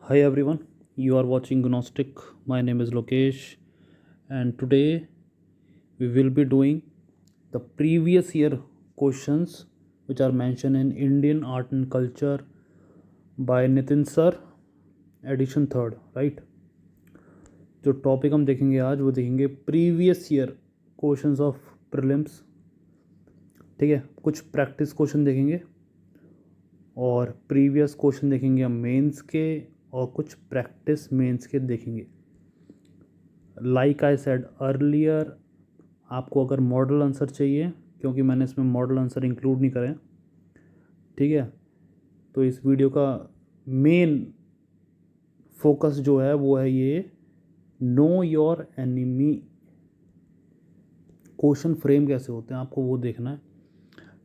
Hi everyone, you are watching Gnostic. My name is Lokesh, and today we will be doing the previous year questions which are mentioned in Indian Art and Culture by Nitin Sir, edition third, right? जो topic हम देखेंगे आज वो देखेंगे previous year questions of prelims. ठीक है, कुछ practice question देखेंगे और प्रीवियस क्वेश्चन देखेंगे हम मेंस के, और कुछ प्रैक्टिस मेंस के देखेंगे। लाइक आई सेड अर्लियर, आपको अगर मॉडल आंसर चाहिए, क्योंकि मैंने इसमें मॉडल आंसर इंक्लूड नहीं करे, ठीक है, तो इस वीडियो का मेन फोकस जो है वो है ये know your enemy. Question frame कैसे होते हैं आपको वो देखना है,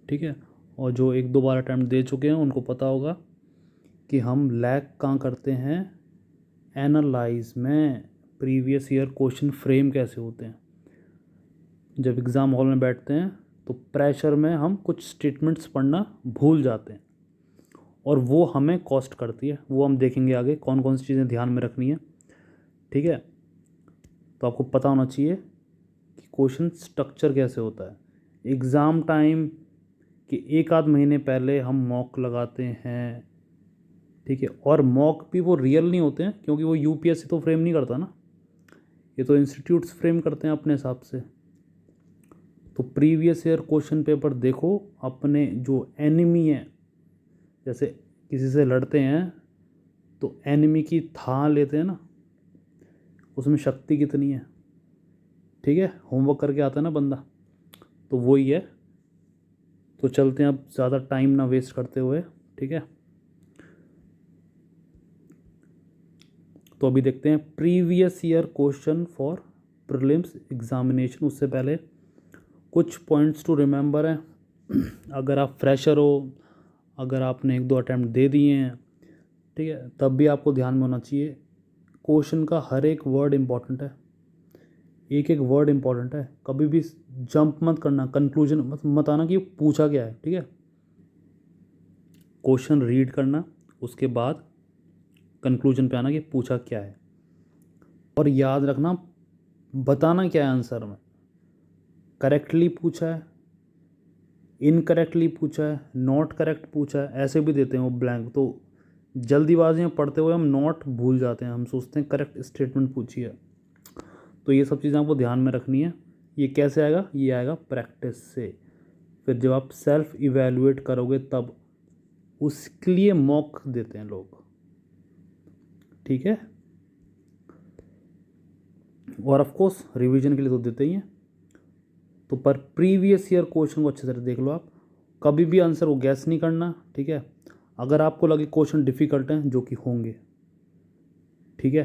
ठीक है। और जो एक दो बार अटैम्प्ट दे चुके हैं उनको पता होगा कि हम लैग कहाँ करते हैं, एनालाइज में प्रीवियस ईयर क्वेश्चन फ्रेम कैसे होते हैं। जब एग्ज़ाम हॉल में बैठते हैं तो प्रेशर में हम कुछ स्टेटमेंट्स पढ़ना भूल जाते हैं और वो हमें कॉस्ट करती है। वो हम देखेंगे आगे कौन कौन सी चीज़ें ध्यान में रखनी है, ठीक है। तो आपको पता होना चाहिए कि क्वेश्चन स्ट्रक्चर कैसे होता है। एग्ज़ाम टाइम के एक आध महीने पहले हम मॉक लगाते हैं, ठीक है। और मॉक भी वो रियल नहीं होते हैं, क्योंकि वो यूपीएससी तो फ्रेम नहीं करता ना, ये तो इंस्टीट्यूट्स फ्रेम करते हैं अपने हिसाब से। तो प्रीवियस ईयर क्वेश्चन पेपर देखो, अपने जो एनिमी है, जैसे किसी से लड़ते हैं तो एनिमी की था लेते हैं ना, उसमें शक्ति कितनी है, ठीक है। होमवर्क करके आता है ना बंदा, तो वही है। तो चलते हैं अब ज़्यादा टाइम ना वेस्ट करते हुए, ठीक है। तो अभी देखते हैं previous year question for prelims examination. उससे पहले कुछ पॉइंट्स टू रिमेंबर हैं। अगर आप फ्रेशर हो, अगर आपने एक दो अटैम्प्ट दे दिए हैं, ठीक है, तब भी आपको ध्यान में होना चाहिए क्वेश्चन का हर एक वर्ड इम्पॉर्टेंट है, एक एक वर्ड इम्पॉर्टेंट है। कभी भी जंप मत करना, कंक्लूजन मत आना कि पूछा क्या है, ठीक है। क्वेश्चन रीड करना, उसके बाद कंक्लूजन पे आना कि पूछा क्या है। और याद रखना, बताना क्या है आंसर में, करेक्टली पूछा है, इनकरेक्टली पूछा है, नॉट करेक्ट पूछा है, ऐसे भी देते हैं वो ब्लैंक। तो जल्दीबाजी में पढ़ते हुए हम नॉट भूल जाते हैं, हम सोचते हैं करेक्ट स्टेटमेंट पूछिए। तो ये सब चीज़ें आपको ध्यान में रखनी है। ये कैसे आएगा, ये आएगा प्रैक्टिस से। फिर जब आप सेल्फ इवेलुएट करोगे तब उसके लिए मॉक देते हैं लोग, ठीक है। और ऑफ कोर्स रिवीजन के लिए तो देते ही हैं। तो पर प्रीवियस ईयर क्वेश्चन को अच्छे से देख लो आप, कभी भी आंसर को गैस नहीं करना, ठीक है। अगर आपको लगे क्वेश्चन डिफ़िकल्ट हैं, जो कि होंगे, ठीक है,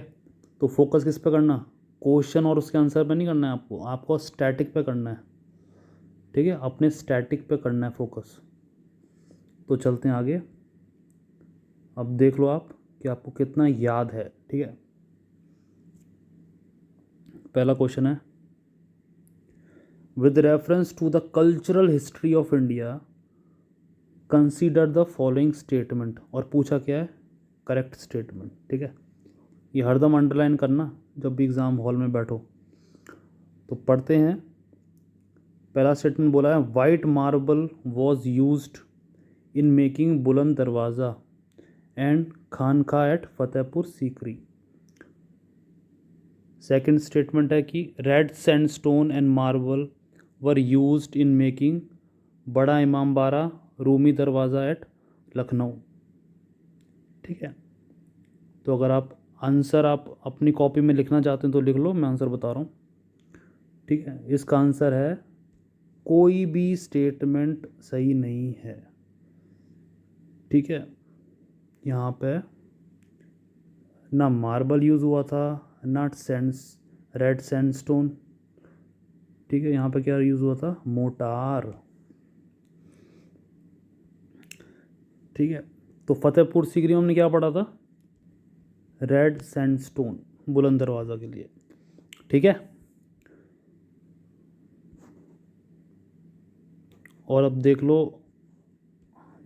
तो फोकस किस पे करना, क्वेश्चन और उसके आंसर पे नहीं करना है आपको, आपको स्टैटिक पे करना है, ठीक है, अपने स्टैटिक पे करना है फोकस। तो चलते हैं आगे। अब देख लो आप कि आपको कितना याद है, ठीक है। पहला क्वेश्चन है, with reference to the cultural history of India consider the following statement. और पूछा क्या है, करेक्ट स्टेटमेंट, ठीक है। ये हरदम अंडरलाइन करना जब भी एग्ज़ाम हॉल में बैठो। तो पढ़ते हैं। पहला स्टेटमेंट बोला है, white marble was used in making Buland Darwaza and Khanqah at Fatehpur Sikri. Second statement है कि red sandstone and marble were used in making Bara इमाम बाड़ा रूमी दरवाज़ा एट लखनऊ, ठीक है। तो अगर आप आंसर आप अपनी कॉपी में लिखना चाहते हैं तो लिख लो, मैं आंसर बता रहा हूँ, ठीक है। इसका आंसर है, कोई भी स्टेटमेंट सही नहीं है, ठीक है। यहाँ पे ना मार्बल यूज़ हुआ था, ना रेड सैंडस्टोन, ठीक है। यहाँ पे क्या यूज़ हुआ था, मोटार, ठीक है। तो फतेहपुर सीकरी में हमने क्या पढ़ा था, रेड सैंडस्टोन बुलंद दरवाज़ा के लिए, ठीक है। और अब देख लो,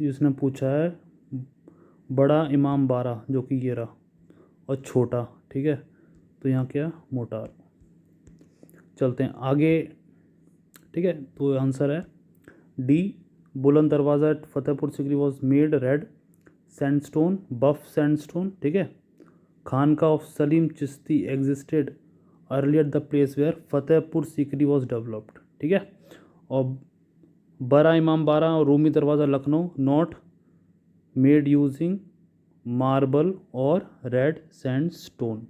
इसने पूछा है बड़ा इमाम बाड़ा, जो कि ये रहा, और छोटा, ठीक है। तो यहाँ क्या, मोटार। चलते हैं आगे, ठीक है। तो आंसर है D, Buland Darwaza at Fatehpur Sikri was made red sandstone, buff sandstone, ठीक है। Khanqah of Salim Chishti existed earlier the place where Fatehpur Sikri was developed, ठीक है। और बड़ा इमाम बाड़ा और Rumi Darwaza Lucknow not made using marble और रेड सैंडस्टोन।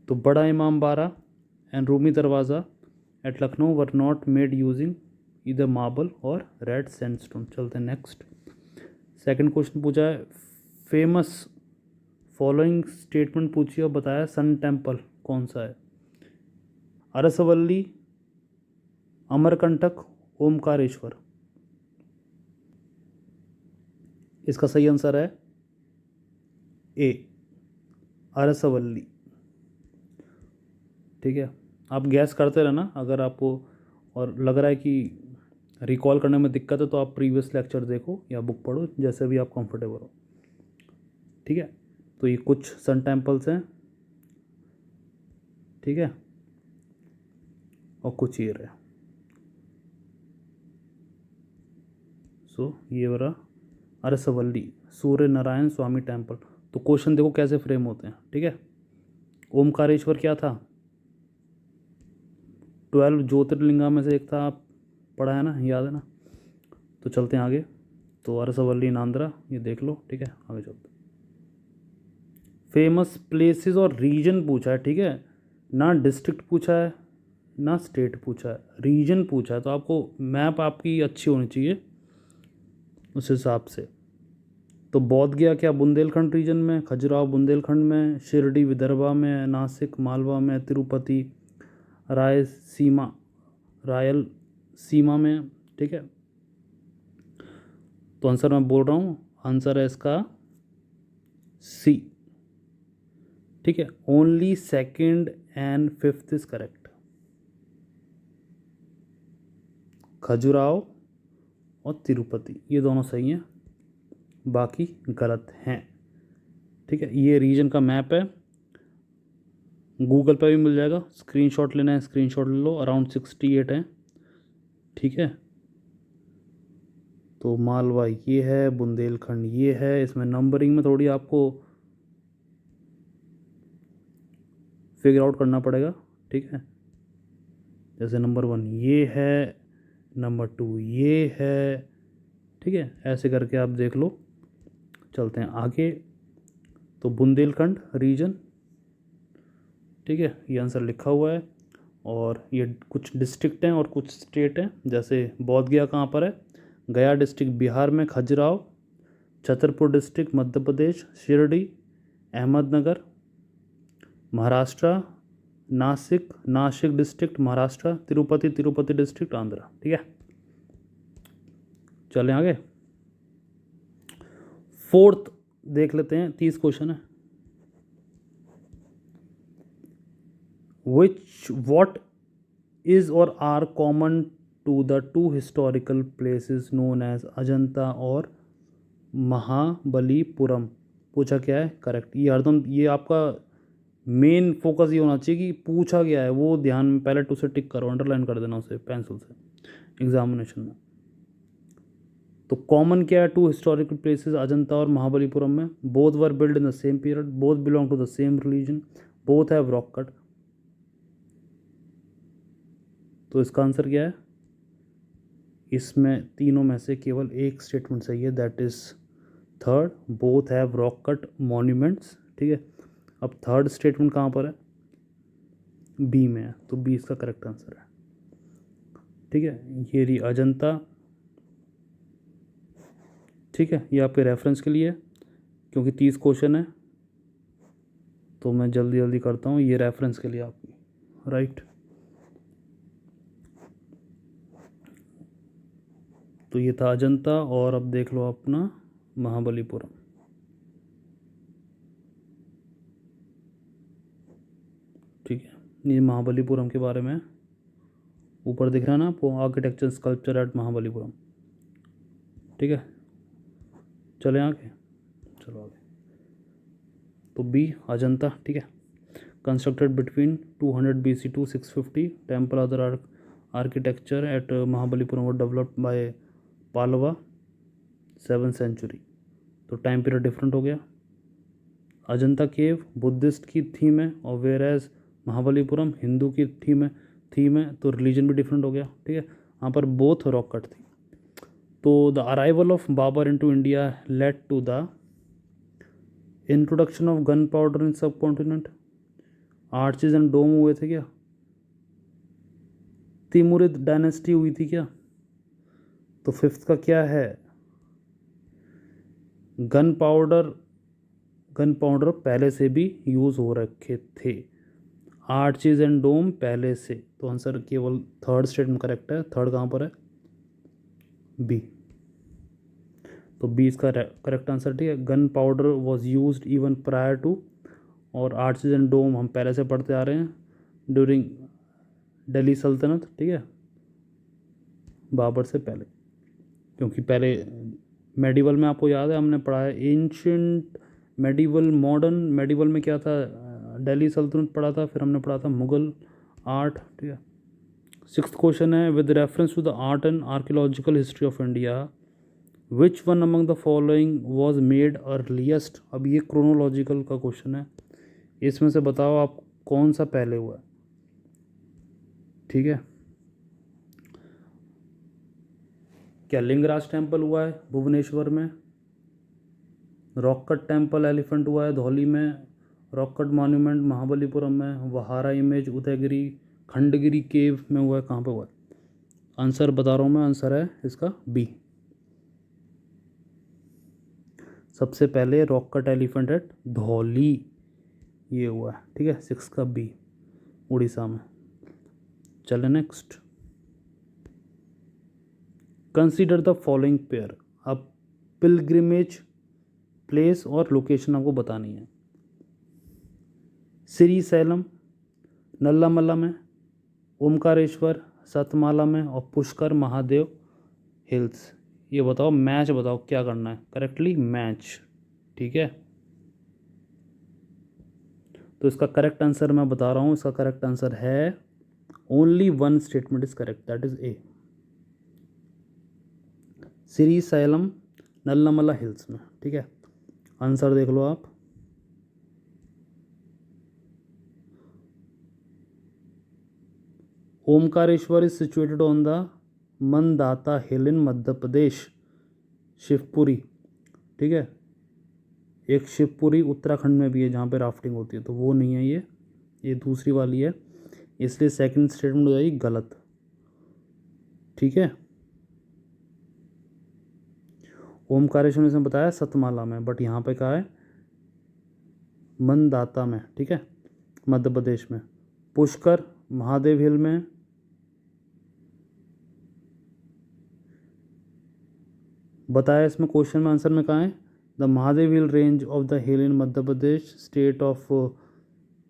तो Bara Imambara and Rumi Darwaza at Lucknow were not made using इधर मार्बल और रेड सैंडस्टोन। चलते हैं नेक्स्ट। सेकंड क्वेश्चन पूछा है फेमस फॉलोइंग स्टेटमेंट पूछिए और बताया सन टेम्पल कौन सा है। अरसवल्ली, अमरकंटक, ओमकारेश्वर। इसका सही आंसर है ए, अरसवल्ली, ठीक है। आप गैस करते रहना अगर आपको और लग रहा है कि रिकॉल करने में दिक्कत है तो आप प्रीवियस लेक्चर देखो या बुक पढ़ो, जैसे भी आप कंफर्टेबल हो, ठीक है। तो ये कुछ सन टेम्पल्स हैं, ठीक है, और कुछ ये रहे। सो ये वाला अरसवल्ली सूर्य नारायण स्वामी टेम्पल। तो क्वेश्चन देखो कैसे फ्रेम होते हैं, ठीक है। ओमकारेश्वर क्या था, 12 ज्योतिर्लिंगा में से एक था, आप पढ़ा है ना, याद है ना। तो चलते हैं आगे। तो अरसवल्ली नांद्रा, ये देख लो, ठीक है। आगे चलते फेमस प्लेसेस और रीजन पूछा है, ठीक है। ना डिस्ट्रिक्ट पूछा है ना स्टेट पूछा है, रीजन पूछा है। तो आपको मैप आपकी अच्छी होनी चाहिए उस हिसाब से। तो बोध गया क्या बुंदेलखंड रीजन में, खजुराहो बुंदेलखंड में, शिरडी विदर्भा में, नासिक मालवा में, तिरुपति रायलसीमा रायल सीमा में, ठीक है। तो आंसर मैं बोल रहा हूँ, आंसर है इसका सी, ठीक है। Only second and fifth is correct. Khajuraho और तिरुपति ये दोनों सही हैं, बाकी गलत हैं, ठीक है। ये रीजन का मैप है, गूगल पे भी मिल जाएगा, स्क्रीनशॉट लेना है स्क्रीनशॉट ले लो। अराउंड 68 है, ठीक है। तो मालवा ये है, बुंदेलखंड ये है। इसमें नंबरिंग में थोड़ी आपको फिगर आउट करना पड़ेगा, ठीक है। जैसे नंबर 1 ये है, नंबर 2 ये है, ठीक है। ऐसे करके आप देख लो। चलते हैं आगे। तो बुंदेलखंड रीजन, ठीक है, ये आंसर लिखा हुआ है। और ये कुछ डिस्ट्रिक्ट हैं और कुछ स्टेट हैं, जैसे बोध गया कहाँ पर है, गया डिस्ट्रिक्ट बिहार में, Khajuraho Chhatarpur district Madhya Pradesh, Shirdi Ahmednagar Maharashtra, Nashik district Maharashtra, Tirupati district Andhra, ठीक है। चलें आगे। फोर्थ देख लेते हैं, 30 क्वेश्चन है। what is or are common to the two historical places known as Ajanta और महाबलीपुरम। पूछा क्या है, करेक्ट। ये हरदम ये आपका मेन फोकस ये होना चाहिए कि पूछा गया है वो ध्यान में, पहले टू से टिक करो, अंडरलाइन कर देना उसे पेंसिल से एग्जामिनेशन में। तो कॉमन क्या है टू हिस्टोरिकल प्लेसेस अजंता और महाबलीपुरम में, both were build in the same period, both belong to the same religion, both have rock cut. तो इसका आंसर क्या है, इसमें तीनों में से केवल एक स्टेटमेंट सही है, that is third, both have rock cut monuments, ठीक है। अब थर्ड स्टेटमेंट कहाँ पर है, बी में है, तो बी इसका करेक्ट आंसर है, ठीक है। ये रही अजंता, ठीक है। ये आपके रेफरेंस के लिए, क्योंकि 30 क्वेश्चन है तो मैं जल्दी जल्दी करता हूँ, ये रेफरेंस के लिए आपकी, राइट। तो ये था अजंता, और अब देख लो अपना महाबलीपुरम, ठीक है। ये महाबलीपुरम के बारे में ऊपर दिख रहा है ना आपको, आर्किटेक्चर स्कल्पचर एट महाबलीपुरम, ठीक है। चले आगे, चलो आगे। तो बी अजंता, ठीक है। Constructed between 200 BC to 650, temple other architecture at Mahabalipuram were developed by Pallava 7th century. तो टाइम पीरियड डिफरेंट हो गया। अजंता केव बुद्धिस्ट की थीम है और वेयर एज महाबलीपुरम हिंदू की थीम है तो रिलीजन भी डिफरेंट हो गया, ठीक है। यहाँ पर बोथ रॉक कट थी। तो the arrival of Babur into India led to the introduction of gunpowder in subcontinent. Arches and डोम हुए थे क्या? तिमुरिद डायनेस्टी हुई थी क्या? तो फिफ्थ का क्या है? गन पाउडर पहले से भी यूज़ हो रखे थे। आर्चेज एंड डोम पहले से, तो आंसर केवल थर्ड स्टेटमेंट करेक्ट है। थर्ड कहाँ पर है? बी। तो बी इसका करेक्ट आंसर, ठीक है। Gun powder was use even prior to, और आर्चेज एंड डोम हम पहले से पढ़ते आ रहे हैं ड्यूरिंग दिल्ली सल्तनत, ठीक है, बाबर से पहले। क्योंकि पहले मेडिवल में आपको याद है हमने पढ़ा है एंशिएंट, मेडिवल, मॉडर्न। मेडिवल में क्या था? दिल्ली सल्तनत पढ़ा था, फिर हमने पढ़ा था मुगल आर्ट, ठीक है। सिक्स्थ क्वेश्चन है with reference to the art and archaeological history of India which one among the following was made earliest. अब ये क्रोनोलॉजिकल का क्वेश्चन है, इसमें से बताओ आप कौन सा पहले हुआ है, ठीक है। क्या लिंगराज टेम्पल हुआ है भुवनेश्वर में? रॉक कट टेम्पल एलिफेंट हुआ है धौली में। रॉक कट मॉन्यूमेंट महाबलीपुरम में। वहारा इमेज उदयगिरी खंडगिरी केव में हुआ है। कहाँ पे हुआ है? आंसर बता रहा हूँ मैं, आंसर है इसका बी। सबसे पहले rock cut elephant at Dhauli ये हुआ है, ठीक है। सिक्स का बी, उड़ीसा में। चले next. Consider the following pair. अब पिलग्रिमेज प्लेस और लोकेशन आपको बतानी है। श्री सैलम नल्लामला में, ओमकारेश्वर सतमाला में, और पुष्कर महादेव हिल्स। ये बताओ, मैच बताओ क्या करना है करेक्टली, मैच, ठीक है। तो इसका करेक्ट आंसर मैं बता रहा हूँ, इसका करेक्ट आंसर है only one statement is correct, that is A, Srisailam Nallamala hills में, ठीक है। आंसर देख लो आप। Omkareshwar is situated on the Mandhata hill in Madhya Pradesh, Shivpuri, ठीक है। एक शिवपुरी उत्तराखंड में भी है जहाँ पे राफ्टिंग होती है, तो वो नहीं है ये दूसरी वाली है, इसलिए सेकंड स्टेटमेंट हो जाएगी गलत, ठीक है। ओमकारेश्वर ने बताया सतमाला में, बट यहाँ पे कहा है मनदाता में, ठीक है, मध्य प्रदेश में। पुष्कर महादेव हिल में, बताया इसमें क्वेश्चन में आंसर में कहा है the Mahadev hill range of the hill in Madhya Pradesh state of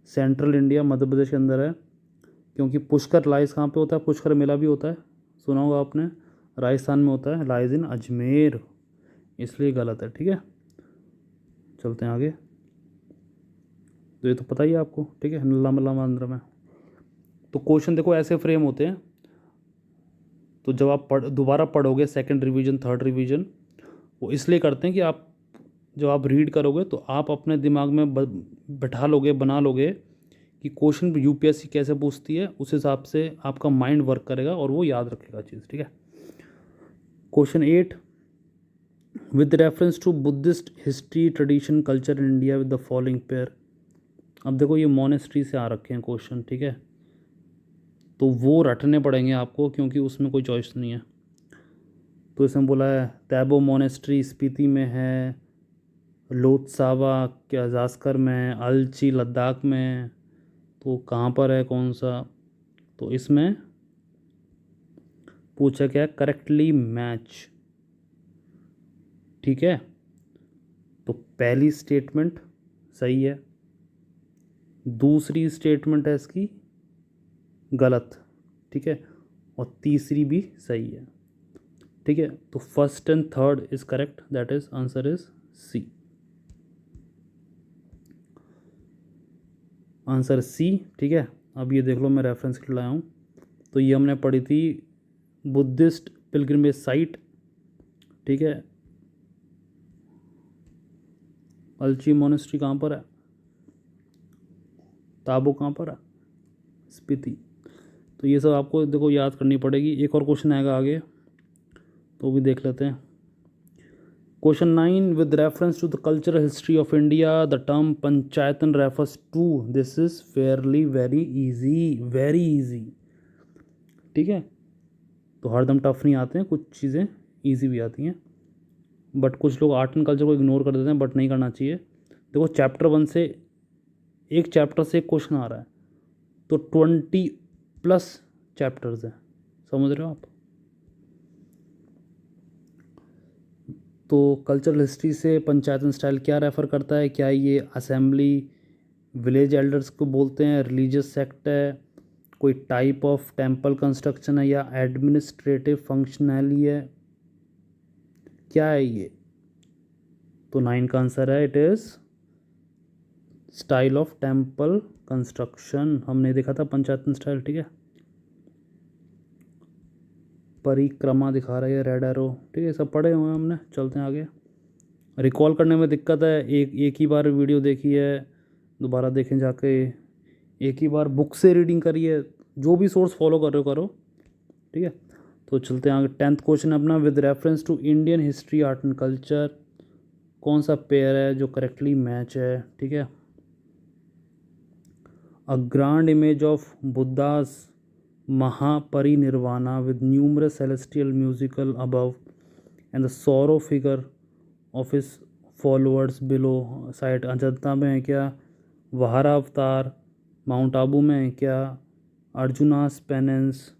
central India, Madhya Pradesh के अंदर है। क्योंकि पुष्कर लाइज कहाँ पे होता है? पुष्कर मेला भी होता है, सुना होगा आपने, राजस्थान में होता है, लाइज इन अजमेर, इसलिए गलत है, ठीक है। चलते हैं आगे। तो ये तो पता ही है आपको, ठीक है, नल्लामला आंध्र में। तो क्वेश्चन देखो ऐसे फ्रेम होते हैं, तो जब आप दोबारा पढ़ोगे सेकंड रिवीजन थर्ड रिवीजन, वो इसलिए करते हैं कि आप जब आप रीड करोगे तो आप अपने दिमाग में बैठा लोगे, बना लोगे कि क्वेश्चन यूपीएससी कैसे पूछती है, उस हिसाब से आपका माइंड वर्क करेगा और वो याद रखेगा चीज़, ठीक है। Question 8 with reference to Buddhist history tradition culture in India with the following pair. अब देखो ये मोनेस्ट्री से आ रखे हैं क्वेश्चन, ठीक है, तो वो रटने पड़ेंगे आपको क्योंकि उसमें कोई चॉइस नहीं है। तो इसमें बोला है तैबो मोनेस्ट्री स्पीति में है, लोत्सावा क्या जास्कर में है, अलची लद्दाख में, तो कहाँ पर है कौन सा? तो इसमें पूछा क्या है करेक्टली मैच, ठीक है। तो पहली स्टेटमेंट सही है, दूसरी स्टेटमेंट है इसकी गलत, ठीक है, और तीसरी भी सही है, ठीक है। तो first and third is correct, that is answer is C. Answer C. ठीक है, अब ये देख लो मैं रेफरेंस के लिए लाया हूँ। तो ये हमने पढ़ी थी बुद्धिस्ट पिलग्रिमेज साइट। ठीक है, अलची मोनेस्ट्री कहाँ पर है, ताबो कहाँ पर है, स्पीति। तो ये सब आपको देखो याद करनी पड़ेगी। एक और क्वेश्चन आएगा आगे, तो भी देख लेते हैं। Question 9, with reference to the cultural history of India the term Panchayatan refers to. This is fairly very easy, very easy. ठीक है, तो हरदम टफ नहीं आते हैं, कुछ चीज़ें इजी भी आती हैं। बट कुछ लोग आर्ट एंड कल्चर को इग्नोर कर देते हैं, बट नहीं करना चाहिए। देखो चैप्टर 1 से, एक चैप्टर से एक क्वेश्चन आ रहा है, तो 20+ चैप्टर्स हैं, समझ रहे हो आप। तो कल्चरल हिस्ट्री से पंचायतन स्टाइल क्या रेफ़र करता है, क्या ये असेंबली विलेज एल्डर्स को बोलते हैं, रिलीजियस सेक्ट है, कोई टाइप ऑफ टेम्पल कंस्ट्रक्शन है, या एडमिनिस्ट्रेटिव फंक्शनैली है, क्या है ये। तो 9 का आंसर है, it is style of temple construction. हमने देखा था पंचायतन स्टाइल। ठीक है, परिक्रमा दिखा रहा है रेड एरो। ठीक है, सब पढ़े हुए हैं हमने, चलते हैं आगे। रिकॉल करने में दिक्कत है, एक ही बार वीडियो देखी है, दोबारा देखें जाके, एक ही बार बुक से रीडिंग करिए, जो भी सोर्स फॉलो कर रहे हो करो। ठीक है, तो चलते हैं आगे। 10th क्वेश्चन अपना, with reference to Indian history art and culture कौन सा पेयर है जो करेक्टली मैच है। ठीक है, a grand image of Buddha's mahaparinirvana with numerous celestial musical above and the sorrow figure of his followers below site. Ajanta में है क्या, वहारा अवतार माउंट आबू में है क्या, अर्जुनास पेनेंस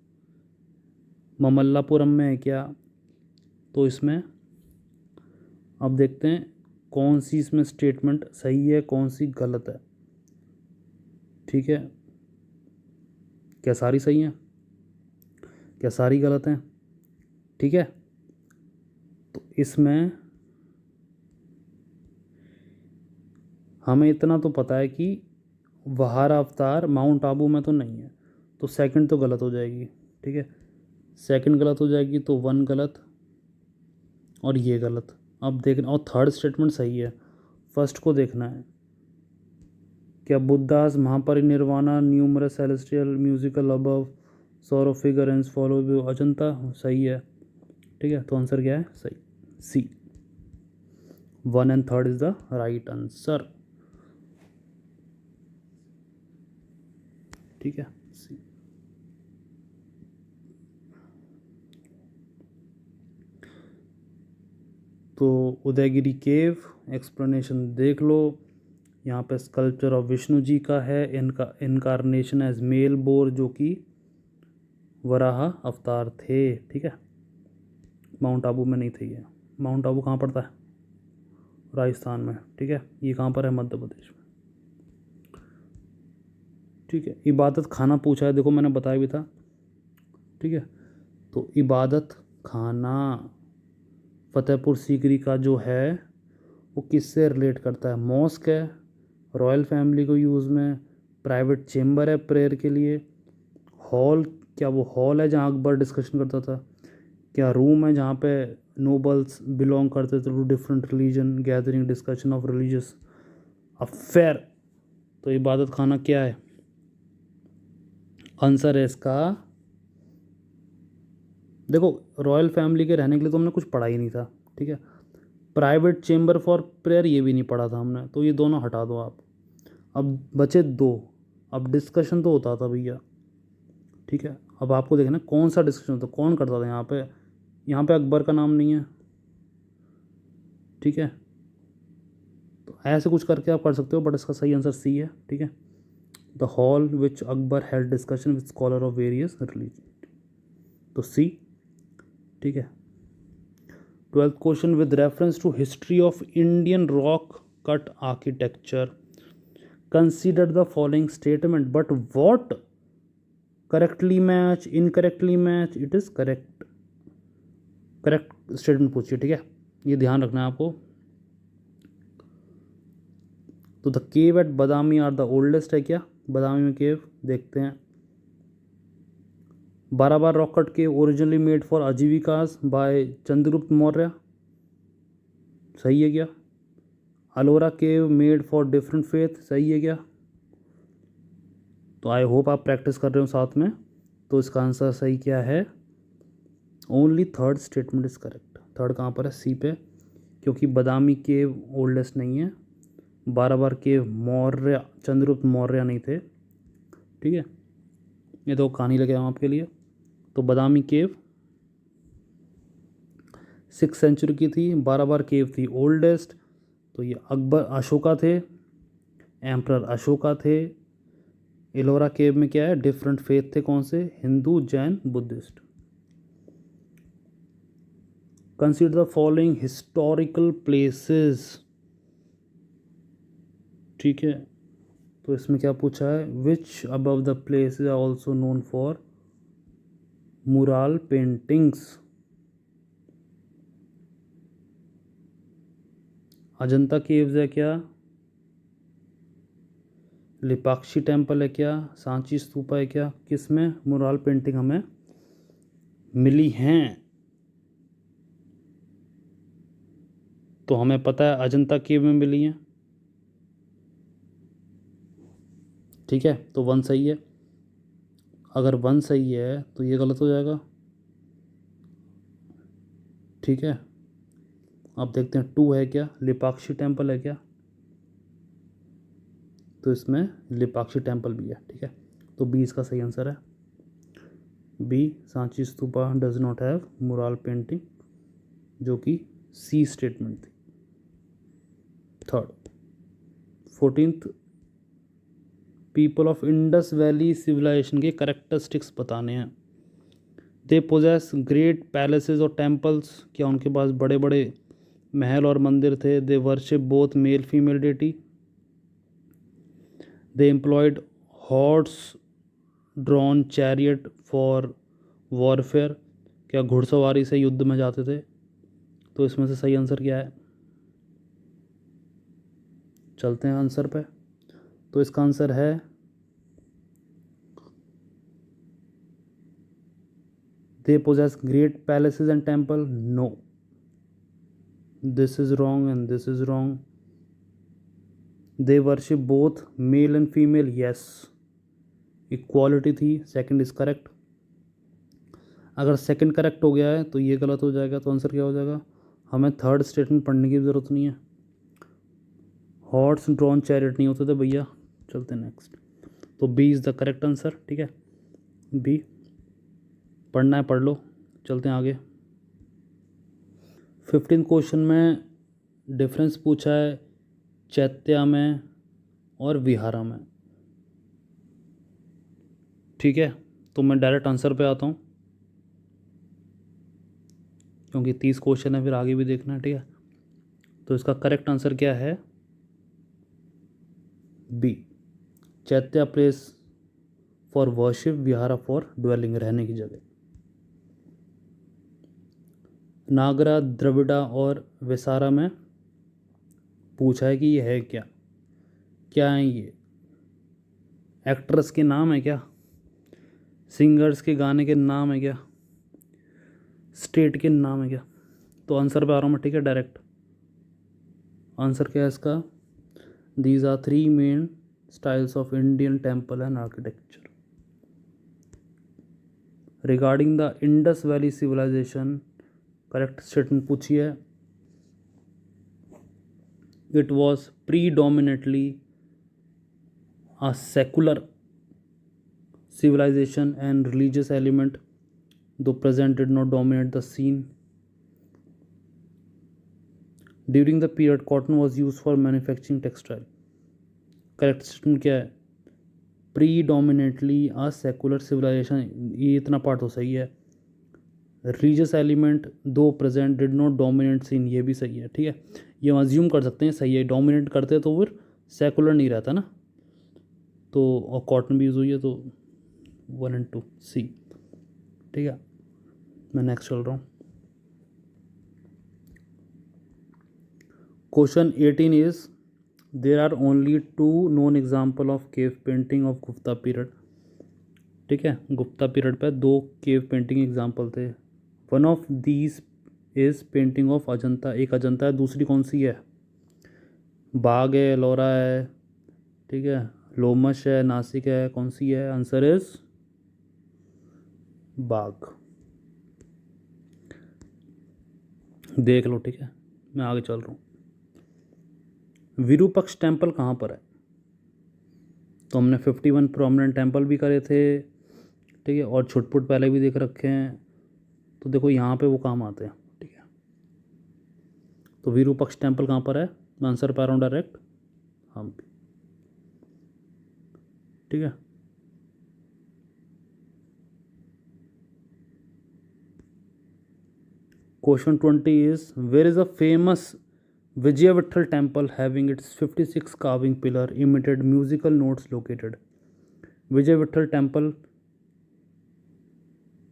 ममल्लापुरम में है क्या। तो इसमें अब देखते हैं कौन सी इसमें स्टेटमेंट सही है, कौन सी गलत है। ठीक है, क्या सारी सही हैं, क्या सारी गलत हैं। ठीक है, तो इसमें हमें इतना तो पता है कि वहारा अवतार माउंट आबू में तो नहीं है, तो सेकंड तो गलत हो जाएगी। ठीक है, सेकंड गलत हो जाएगी, तो 1 गलत और ये गलत। अब देखना, और थर्ड स्टेटमेंट सही है, फर्स्ट को देखना है। क्या Buddhas Mahaparinirvana numerous celestial musical above सौर फिगर एंड फॉलो अजंता, सही है। ठीक है, तो आंसर क्या है, सही, सी। 1 and 3 is the right answer. ठीक है, सी। तो उदयगिरी केव एक्सप्लेनेशन देख लो। यहाँ पे स्कल्पचर ऑफ विष्णु जी का है, इनका इनकारनेशन एज मेल बोर, जो कि वराह अवतार थे। ठीक है, माउंट आबू में नहीं थे ये। माउंट आबू कहाँ पड़ता है, राजस्थान में। ठीक है, ये कहाँ पर है, मध्य प्रदेश में। ठीक है, इबादत खाना पूछा है, देखो मैंने बताया भी था। ठीक है, तो इबादत खाना फतेहपुर सीकरी का जो है वो किससे रिलेट करता है, मॉस्क है, रॉयल फैमिली को यूज़ में, प्राइवेट चेम्बर है प्रेयर के लिए, हॉल, क्या वो हॉल है जहाँ अकबर डिस्कशन करता था, क्या रूम है जहाँ पे नोबल्स बिलोंग करते थे to different religion gathering discussion of religious affair. तो इबादत खाना क्या है, आंसर है इसका, देखो रॉयल फैमिली के रहने के लिए तो हमने कुछ पढ़ा ही नहीं था। ठीक है, प्राइवेट चेम्बर फॉर प्रेयर ये भी नहीं पढ़ा था हमने, तो ये दोनों हटा दो आप। अब बचे 2, अब डिस्कशन तो होता था भैया। ठीक है, अब आपको देखना कौन सा डिस्कशन होता, कौन करता था यहाँ पे। यहाँ पे अकबर का नाम नहीं है। ठीक है, तो ऐसे कुछ करके आप कर सकते हो, बट इसका सही आंसर सी है। ठीक है, the hall which Akbar held discussion with scholar of various religion, तो सी। ठीक है, 12th question, with reference to history of Indian rock cut architecture consider the following statement but what correctly match, incorrectly match, it is correct. Correct statement पूछिए। ठीक है, ये ध्यान रखना है आपको। तो the cave at Badami are the oldest है क्या, बदामी में केव देखते हैं। Barabar rock cut cave originally made for Ajivikas by Chandragupta Maurya, सही है क्या? Ellora cave made for different faith, सही है क्या? तो आई होप आप प्रैक्टिस कर रहे हो साथ में। तो इसका आंसर सही क्या है? Only third statement is correct. Third कहाँ पर है? सी पे, क्योंकि बदामी केव ओल्डेस्ट नहीं है, बाराबार केव मौर्य चंद्रगुप्त मौर्य नहीं थे, ठीक है। ये तो कहानी लगे हम आपके लिए। तो बदामी केव 6th सेंचुरी की थी, बाराबार केव थी ओल्डेस्ट, तो ये अकबर अशोका थे, एम्परर अशोका थे। एलोरा केव में क्या है? डिफरेंट फेथ थे, कौन से? Hindu, Jain, Buddhist. Consider the following historical places, ठीक है। तो इसमें क्या पूछा है? Which above the places are also known for mural paintings. Ajanta caves है क्या? लिपाक्षी टेम्पल है क्या? सांची स्तूपा है क्या? किसमें मुराल पेंटिंग हमें मिली हैं? तो हमें पता है अजंता केव में मिली हैं, ठीक है। तो 1 सही है। अगर 1 सही है तो ये गलत हो जाएगा, ठीक है। अब देखते हैं 2 है क्या? लिपाक्षी टेम्पल है क्या? तो इसमें लिपाक्षी टेम्पल भी है, ठीक है। तो बी इसका सही आंसर है। B, Sanchi stupa does not have mural painting, जो कि सी स्टेटमेंट थी। Third 14th people of Indus valley civilization के करेक्टरिस्टिक्स बताने हैं। दे पोजेस ग्रेट पैलेसेस और टेम्पल्स, क्या उनके पास बड़े बड़े महल और मंदिर थे? They worship both male female deity. They employed horse drawn chariot for warfare, क्या घुड़सवारी से युद्ध में जाते थे? तो इसमें से सही आंसर क्या है? चलते हैं आंसर पे। तो इसका आंसर है they possess great palaces and temple. No, this is wrong and this is wrong. They worship both male and female, yes, equality थी, सेकंड इज करेक्ट। अगर सेकंड करेक्ट हो गया है तो ये गलत हो जाएगा, तो आंसर क्या हो जाएगा? हमें थर्ड स्टेटमेंट पढ़ने की ज़रूरत नहीं है। हॉर्स ड्रॉन चैरियट नहीं होते थे भैया। चलते नेक्स्ट। तो B is the correct answer, ठीक है। बी पढ़ना है पढ़ लो। चलते हैं आगे। 15 क्वेश्चन में डिफरेंस पूछा है चैत्या में और विहारा में, ठीक है। तो मैं डायरेक्ट आंसर पे आता हूँ, क्योंकि 30 क्वेश्चन है, फिर आगे भी देखना है, ठीक है। तो इसका करेक्ट आंसर क्या है? B, chaitya place for worship, vihara for dwelling, रहने की जगह। नागरा, द्रविड़ा और विसारा में पूछा है कि ये है क्या? क्या है ये? एक्ट्रेस के नाम है क्या? सिंगर्स के गाने के नाम है क्या? स्टेट के नाम है क्या? तो आंसर पे आ रहा हूँ मैं, ठीक है, डायरेक्ट। आंसर क्या है इसका? These are 3 main styles of Indian temple and architecture. Regarding the Indus valley civilization, correct statement पूछी है। It was predominately a secular civilization and religious element, though present did not dominate the scene. During the period, cotton was used for manufacturing textile. Correct statement क्या है? Predominantly a secular civilization, ये इतना part तो सही है। Religious element though present did not dominate scene, ये भी सही है, ठीक है। ये हम अज्यूम कर सकते हैं सही है, डोमिनेट करते तो फिर सेकुलर नहीं रहता ना। तो और कॉटन भी यूज़ हुई है, तो 1 और 2 सी, ठीक है। मैं नेक्स्ट चल रहा हूँ। Question 18 is there are only 2 known example of cave painting of Gupta period. ठीक है, गुप्ता पीरियड पे 2 केव पेंटिंग एग्जाम्पल थे। One of these is painting of Ajanta, एक अजंता है, दूसरी कौन सी है? बाग है, एलोरा है, ठीक है, लोमश है, नासिक है, कौन सी है? आंसर इज बाग। देख लो, ठीक है, मैं आगे चल रहा हूँ। विरूपक्ष टेम्पल कहाँ पर है? तो हमने 51 प्रोमिनेंट टेम्पल भी करे थे, ठीक है, और छुटपुट पहले भी देख रखे हैं। तो देखो यहाँ पे वो काम आते हैं, ठीक है। तो विरूपक्ष टेम्पल कहाँ पर है? आंसर पे आ रहा हूँ डायरेक्ट, हम्पी, ठीक है। Question 20 is where is a famous Vijay Vitthal temple having its 56 carving pillar imitated musical notes located? Vijay Vitthal temple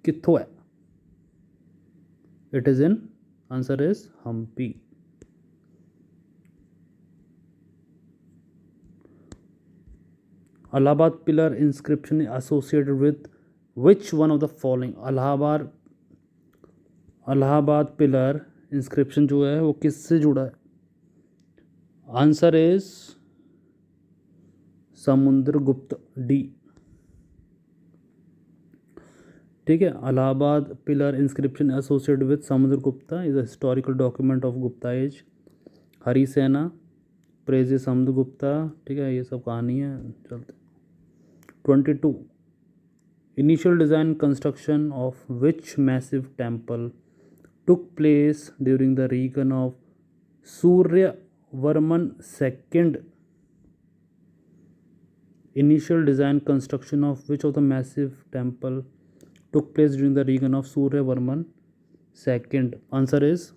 कित्थों है? It is in, answer is Hampi. Allahabad pillar inscription associated with which one of the following? Allahabad pillar inscription जो है वो किससे जुड़ा है? Answer is Samudragupta, D, ठीक है। Allahabad pillar inscription associated with Samudragupta is a historical document of Gupta age. Harisena praise Samudragupta, ठीक है, ये सब कहानी है। चलते 22 initial design construction of which massive temple took place during the reign of Suryavarman II? Initial design construction of which of the massive temple took place during the reign of Suryavarman II? Answer is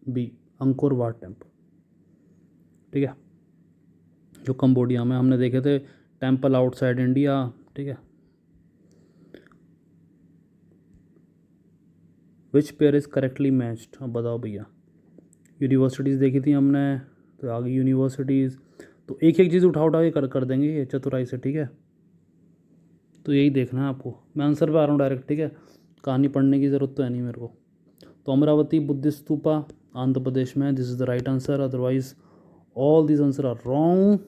B, Angkor Wat temple, ठीक है, जो Cambodia में हमने देखे थे, temple outside India, ठीक है। Which pair is correctly matched? अब बताओ भैया। यूनिवर्सिटीज़ देखी थी हमने, तो आगे यूनिवर्सिटीज़, तो एक एक चीज़ उठा उठा के कर देंगे ये चतुराई से, ठीक है। तो यही देखना है आपको, मैं आंसर पे आ रहा हूँ डायरेक्ट, ठीक है, कहानी पढ़ने की ज़रूरत तो है नहीं मेरे को। तो अमरावती बुद्धिस्ट स्तूपा आंध्र प्रदेश में, this is the right answer, otherwise all this answer are wrong,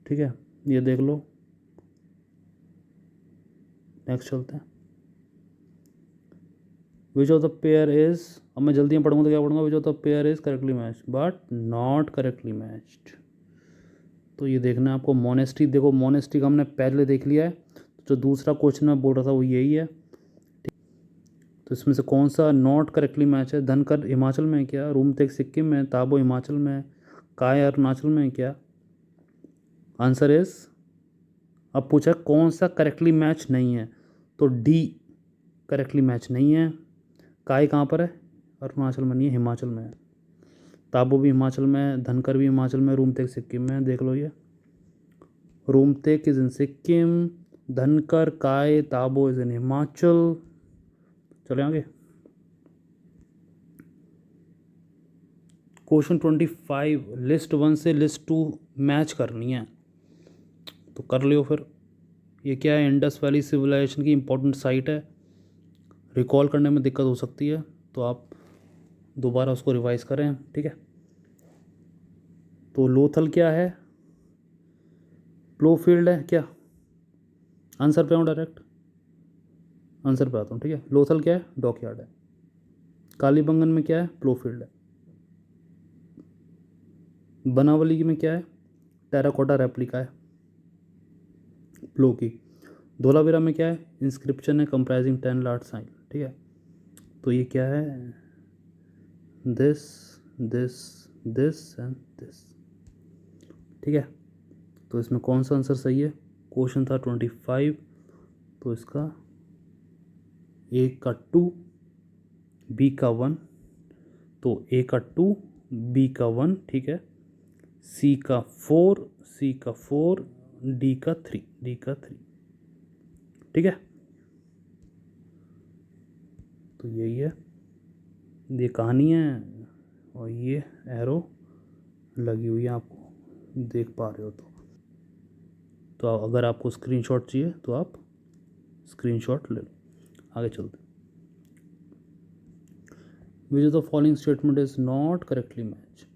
ठीक है, ये देख लो। नेक्स्ट चलते हैं। Which of the pair is, अब मैं जल्दी में पढ़ूंगा तो क्या पढ़ूंगा? Which of the pair is correctly matched but not correctly matched. तो ये देखना है आपको। मोनेस्ट्री, देखो मोनेस्ट्री का हमने पहले देख लिया है, जो दूसरा क्वेश्चन मैं बोल रहा था वो यही है। तो इसमें से कौन सा नॉट करेक्टली मैच है? धनकर हिमाचल में है क्या? रूमतेक सिक्किम में, ताबो हिमाचल में, काय अरुणाचल में है क्या? आंसर इज, अब पूछा कौन सा करेक्टली मैच नहीं है, तो डी करेक्टली मैच नहीं है। काय कहाँ पर है? अरुणाचल में नहीं है, हिमाचल में है। ताबो भी हिमाचल में, धनकर भी हिमाचल में, रूमतेक सिक्किम में, देख लो ये। रूमतेक इज इन सिक्किम, धनकर, काय, ताबो इज इन हिमाचल। चले आगे। क्वेश्चन 25, लिस्ट 1 से लिस्ट 2 मैच करनी है, तो कर लियो फिर। ये क्या है? इंडस वैली सिविलाइजेशन की इंपॉर्टेंट साइट है, रिकॉल करने में दिक्कत हो सकती है, तो आप दोबारा उसको रिवाइज करें, ठीक है। तो लोथल क्या है? प्लोफील्ड है क्या? आंसर पे आऊँ डायरेक्ट, आंसर पे आता हूँ, ठीक है। लोथल क्या है? डॉकयार्ड है। कालीबंगन में क्या है? प्लोफील्ड है। बनावली में क्या है? टेराकोटा रेप्लिका है प्लो की। धोलावीरा में क्या है? इंस्क्रिप्शन है कंप्राइजिंग 10 लार्ज साइन, ठीक है। तो ये क्या है? This, this, this and this, ठीक है। तो इसमें कौन सा आंसर सही है? क्वेश्चन था 25, तो इसका ए का 2, बी का 1, तो ए का 2, बी का 1, ठीक है, सी का 4, सी का 4, डी का 3, डी का 3, ठीक है। तो यही है, ये कहानी है, और ये एरो लगी हुई है आपको। देख पा रहे हो तो अगर आपको स्क्रीनशॉट चाहिए तो आप स्क्रीनशॉट ले लो। आगे चलते, विच of the following statement is not correctly match.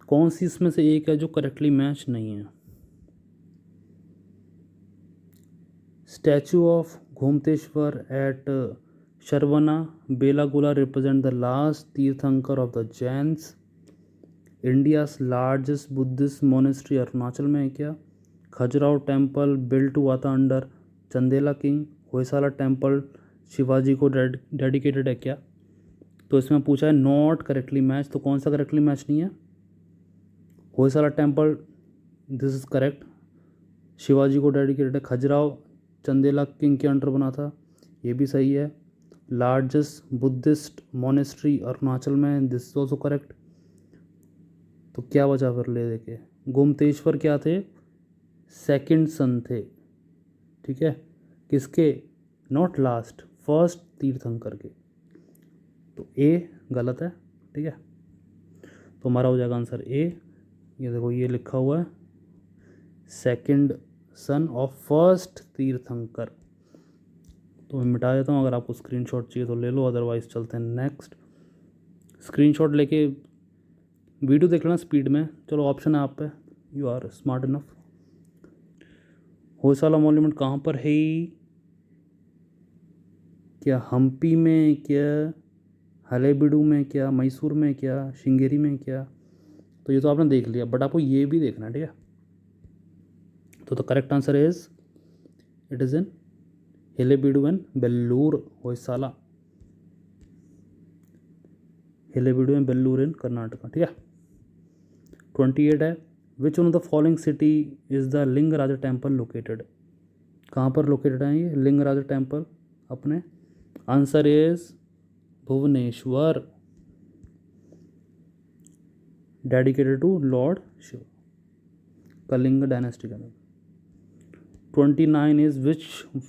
कौन सी इसमें से एक है जो करेक्टली मैच नहीं है? Statue of Gomateshwara at Shravana Belagola represent the last Tirthankara of the Jains. India's largest Buddhist monastery Arunachal में है क्या? खजुराहो टेम्पल बिल्ट हुआ था under Chandela king. Hoysala temple Shivaji को डेडिकेटेड है क्या? तो इसमें पूछा है नॉट करेक्टली मैच, तो कौन सा करेक्टली मैच नहीं है? Hoysala temple, this is correct, Shivaji को डेडिकेटेड है। खजुराहो चंदेला किंग के अंडर बना था, ये भी सही है। लार्जेस्ट बुद्धिस्ट मोनेस्ट्री अरुणाचल में, दिस इज ऑल्सो करेक्ट। तो क्या बचा फिर ले देके? गोमतेश्वर क्या थे? सेकंड सन थे, ठीक है, किसके? नॉट लास्ट, फर्स्ट तीर्थंकर के। तो ए गलत है, ठीक है, तो हमारा हो जाएगा आंसर ए। ये देखो ये लिखा हुआ है सेकंड सन ऑफ फर्स्ट तीर्थंकर, तो मैं मिटा देता हूँ। अगर आपको स्क्रीनशॉट चाहिए तो ले लो, अदरवाइज चलते हैं नेक्स्ट। स्क्रीनशॉट लेके वीडियो देख लेना स्पीड में, चलो ऑप्शन है आप पे, you are smart enough. Hoysala monument कहाँ पर है? क्या हम्पी में, क्या हलेबीडु में, क्या मैसूर में, क्या श्रृंगेरी में, क्या? तो ये तो आपने देख लिया, बट आपको ये भी देखना है, ठीक है। तो the correct answer is it is in Halebidu and Belur Hoysala, Halebidu and Belur in Karnataka, ठीक है। 28 है, which one of the following city is the Lingaraj temple located? कहाँ पर लोकेटेड है ये लिंगराज टेम्पल अपने? Answer is Bhubaneswar, dedicated to lord Shiva, Kalinga dynasty के अंदर। 29 is which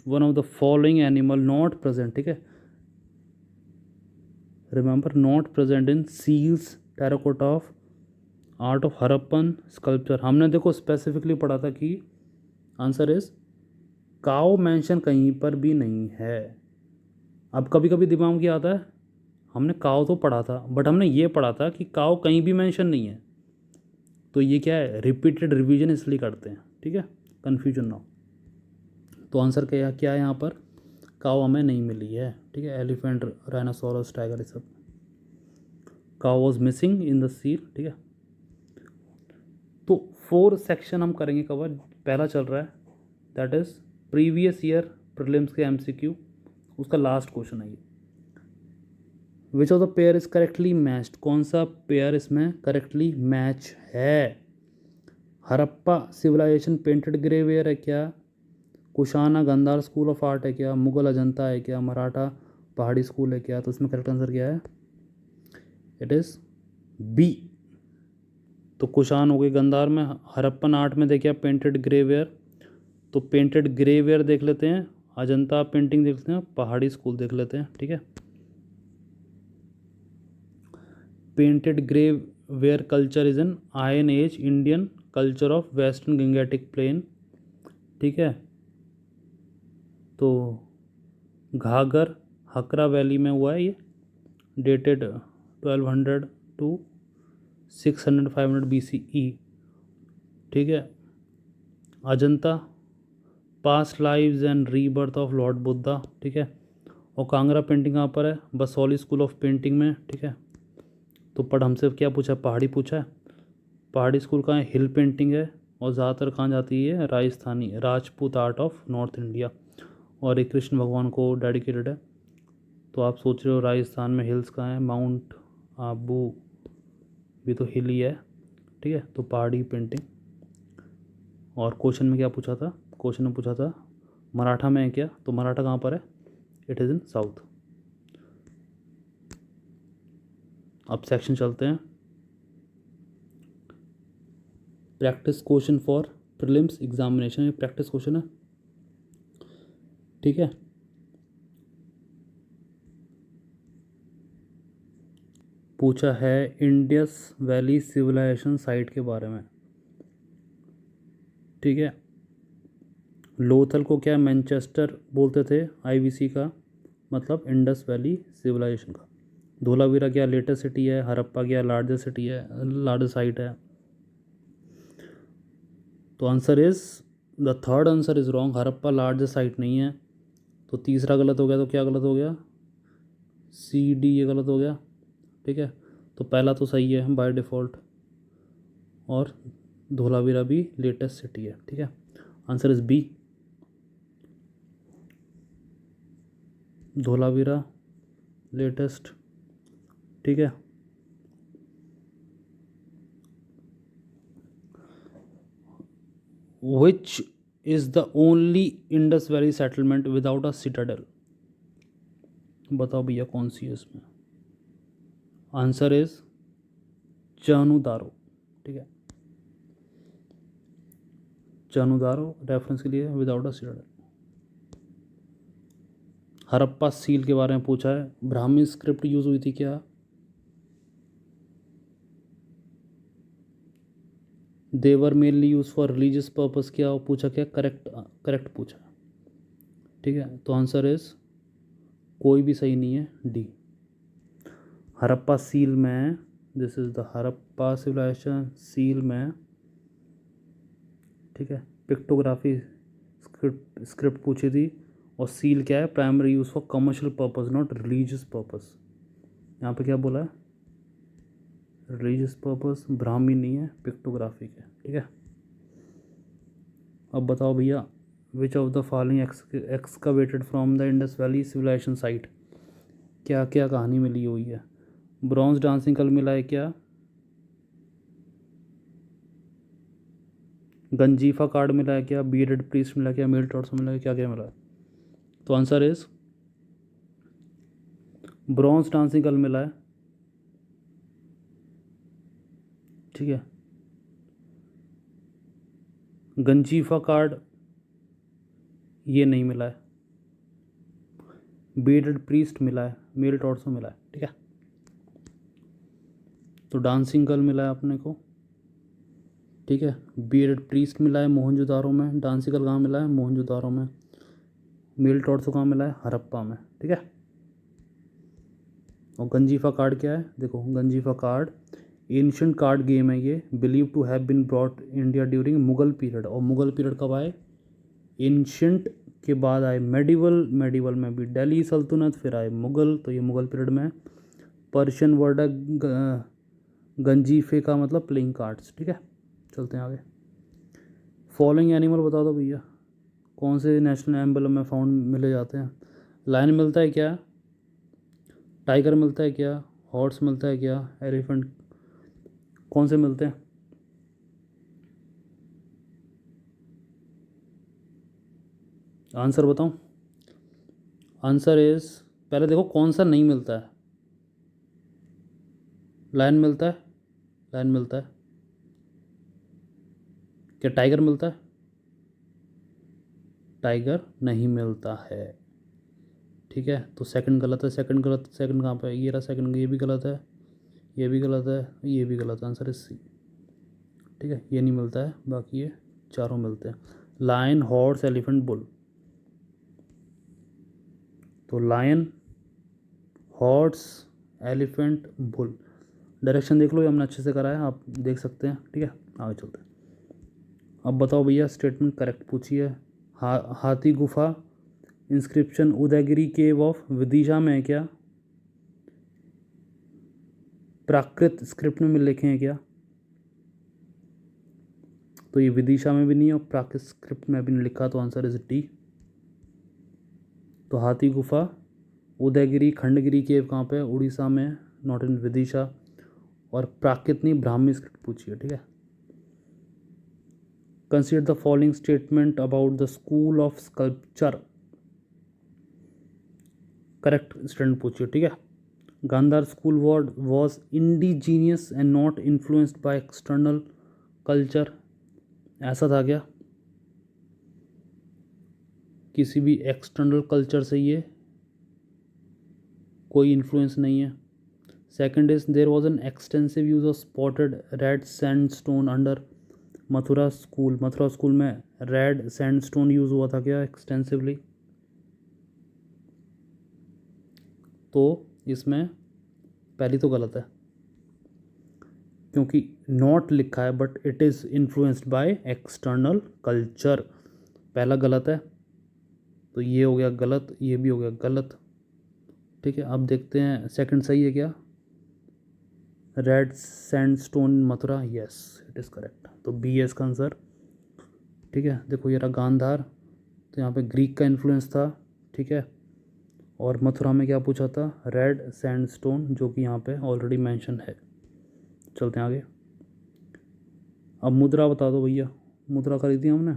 one of the following animal not present, ठीक है, remember not present in seals terracotta of art of Harappan sculpture. हमने देखो स्पेसिफिकली पढ़ा था कि आंसर इज काऊ मेंशन कहीं पर भी नहीं है। अब कभी कभी दिमाग में क्या आता है, हमने काऊ तो पढ़ा था बट हमने ये पढ़ा था कि काऊ कहीं भी मेंशन नहीं है, तो ये क्या है, रिपीटेड रिवीजन इसलिए करते हैं, ठीक है, कन्फ्यूजन ना हो। तो आंसर क्या क्या है यहाँ पर? काऊ हमें नहीं मिली है, ठीक है, एलिफेंट राइनोसोरस टाइगर ये सब। Cow was missing in the seal, ठीक है। तो 4 सेक्शन हम करेंगे कवर। पहला चल रहा है that is previous year prelims के एमसीक्यू, उसका लास्ट क्वेश्चन है ये। विच of the pair is correctly matched? कौन सा पेयर इसमें करेक्टली मैच है? हरप्पा सिविलाइजेशन पेंटेड ग्रेवेयर है क्या? Kushana Gandhara school of art है क्या? मुगल अजंता है क्या? मराठा पहाड़ी स्कूल है क्या? तो इसमें करेक्ट आंसर क्या है? It is B. तो कुशान हो गई गंधार में, हरप्पन आर्ट में देखिए पेंटेड ग्रेवेयर, तो पेंटेड ग्रेवेयर देख लेते हैं, अजंता पेंटिंग देख लेते हैं, पहाड़ी स्कूल देख लेते हैं, ठीक है। Painted greyware culture is an iron age Indian culture of western Gangetic plain, ठीक है। तो घाघर हकरा वैली में हुआ है ये, डेटेड 1200 टू 600 500 BCE, ठीक है। Ajanta past lives and rebirth of Lord Buddha, ठीक है। और कांगड़ा पेंटिंग कहाँ पर है? बसौली स्कूल ऑफ पेंटिंग में, ठीक है। तो पढ़ हमसे क्या पूछा है? पहाड़ी पूछा है। पहाड़ी स्कूल कहाँ है? हिल पेंटिंग है, और ज़्यादातर कहाँ जाती है? Rajasthani Rajput art of north India, और ये कृष्ण भगवान को डेडिकेटेड है। तो आप सोच रहे हो राजस्थान में हिल्स कहाँ है? माउंट आबू भी तो हिल ही है, ठीक है। तो पहाड़ी पेंटिंग। और क्वेश्चन में क्या पूछा था? क्वेश्चन में पूछा था मराठा में है क्या? तो मराठा कहाँ पर है? It is in south. अब सेक्शन चलते हैं, practice question for prelims examination. ये प्रैक्टिस क्वेश्चन है, ठीक है। पूछा है इंडस वैली सिविलाइजेशन साइट के बारे में। ठीक है। लोथल को क्या मैनचेस्टर बोलते थे आईवीसी का, मतलब इंडस वैली सिविलाइजेशन का। धोलावीरा क्या लेटेस्ट सिटी है। हड़प्पा क्या लार्जेस्ट सिटी है, लार्जेस्ट साइट है। तो answer is, the third answer is wrong, Harappa largest site नहीं है। तो तीसरा गलत हो गया, तो क्या गलत हो गया, सी डी ये गलत हो गया। ठीक है, तो पहला तो सही है बाय डिफ़ॉल्ट, और धोलावीरा भी लेटेस्ट सिटी है। ठीक है, answer is B, Dholavira latest. ठीक है, which is the only Indus valley settlement without a citadel. बताओ भैया कौन सी है इसमें। Answer is Chanhudaro. ठीक है, चानुदारो रेफरेंस के लिए without a citadel. Harappa seal के बारे में पूछा है, ब्राह्मी स्क्रिप्ट यूज हुई थी क्या। They were mainly use for religious purpose क्या पूछा, क्या करेक्ट करेक्ट पूछा। ठीक है, तो आंसर इज कोई भी सही नहीं है, डी। हड़प्पा सील में, this is the Harappa civilisation seal में, ठीक है, पिक्टोग्राफी स्क्रिप्ट स्क्रिप्ट पूछी थी। और सील क्या है, primary use for commercial purpose not religious purpose. यहाँ पे क्या बोला है, रिलीजियस पर्पस, ब्राह्मी नहीं है, पिक्टोग्राफिक है। ठीक है, अब बताओ भैया, which of the following excavated from the Indus valley civilisation site. क्या क्या कहानी मिली हुई है। ब्रॉन्ज डांसिंग कल मिला है क्या, गंजीफा कार्ड मिला है क्या, बीयर्डेड प्रीस्ट मिला है क्या, मेल टॉर्सो मिला है क्या, क्या मिला है। तो आंसर इज ब्रॉन्ज डांसिंग कल मिला है। ठीक है, गंजीफा कार्ड ये नहीं मिला है, बीयर्डेड प्रीस्ट मिला है, मेल टॉर्सो मिला है। ठीक है, तो डांसिंग गर्ल मिला है अपने को। ठीक है, बीयर्ड प्रीस्ट मिला है मोहनजोदारो में, डांसिंग गर्ल कहाँ मिला है, मोहनजोदारो में। मेल टॉर्सो कहाँ मिला है, हड़प्पा में। ठीक है, और गंजीफा कार्ड क्या है, देखो Ganjifa card ancient card game है ये, believe to have been brought India during Mughal period. और मुगल पीरियड कब आए, एंशिएंट के बाद आए मेडिवल, मेडिवल में भी दिल्ली सल्तनत, फिर आए मुगल, तो ये मुगल पीरियड में। पर्शियन वर्ड है गंजीफे का मतलब प्लेइंग कार्ड्स। ठीक है, चलते हैं आगे। फॉलोइंग एनिमल बता दो भैया, कौन से नेशनल एम्बलम में फाउंड मिले जाते हैं। लायन मिलता है क्या, टाइगर मिलता है क्या, हॉर्स मिलता है क्या, एलिफेंट, कौन से मिलते हैं। आंसर बताऊं, आंसर इज, पहले देखो कौन सा नहीं मिलता है। लायन मिलता है, लायन मिलता है क्या, टाइगर मिलता है, टाइगर नहीं मिलता है। ठीक है, तो सेकंड गलत है, सेकंड गलत, सेकंड कहाँ पे है, ये रहा सेकंड, ये भी गलत है, ये भी गलत है, ये भी गलत, आंसर इज सी। ठीक है, ये नहीं मिलता है, बाकी ये चारों मिलते हैं। Lion, horse, elephant, bull. तो lion, horse, elephant, bull. Direction देख लो, ये हमने अच्छे से करा है, आप देख सकते हैं। ठीक है, आगे चलते हैं। अब बताओ भैया, स्टेटमेंट करेक्ट पूछिए। Hathi Gupha inscription Udayagiri cave of Vidisha में है क्या, प्राकृत स्क्रिप्ट में लिखे हैं क्या। तो ये विदिशा में भी नहीं है और प्राकृत स्क्रिप्ट में भी नहीं लिखा, तो आंसर इज डी। तो हाथी गुफा उदयगिरी खंडगिरी केव कहाँ पे है, उड़ीसा में, नॉट इन विदिशा। और प्राकृत नहीं, ब्राह्मी स्क्रिप्ट पूछिए। ठीक है, consider the following statement about the school of sculpture, correct student पूछिए। ठीक है, Gandhara school word was indigenous and not influenced by external culture, ऐसा था क्या, किसी भी एक्सटर्नल कल्चर से ये कोई इन्फ्लुएंस नहीं है। Second is there was an extensive use of spotted red sandstone under Mathura school में रेड सैंडस्टोन यूज़ हुआ था क्या एक्सटेंसिवली? तो इसमें पहली तो गलत है, क्योंकि नॉट लिखा है but it is influenced by external culture, पहला गलत है। तो ये हो गया गलत, ये भी हो गया गलत। ठीक है, अब देखते हैं सेकंड सही है क्या? Red sandstone Mathura, yes it is correct. तो बी है इसका आंसर। ठीक है, देखो ये रहा गांधार, तो यहाँ पे ग्रीक का इन्फ्लुएंस था। ठीक है, और मथुरा में क्या पूछा था? रेड सैंडस्टोन, जो कि यहाँ पे ऑलरेडी मेंशन है। चलते हैं आगे। अब मुद्रा बता दो भैया, मुद्रा करी थी हमने।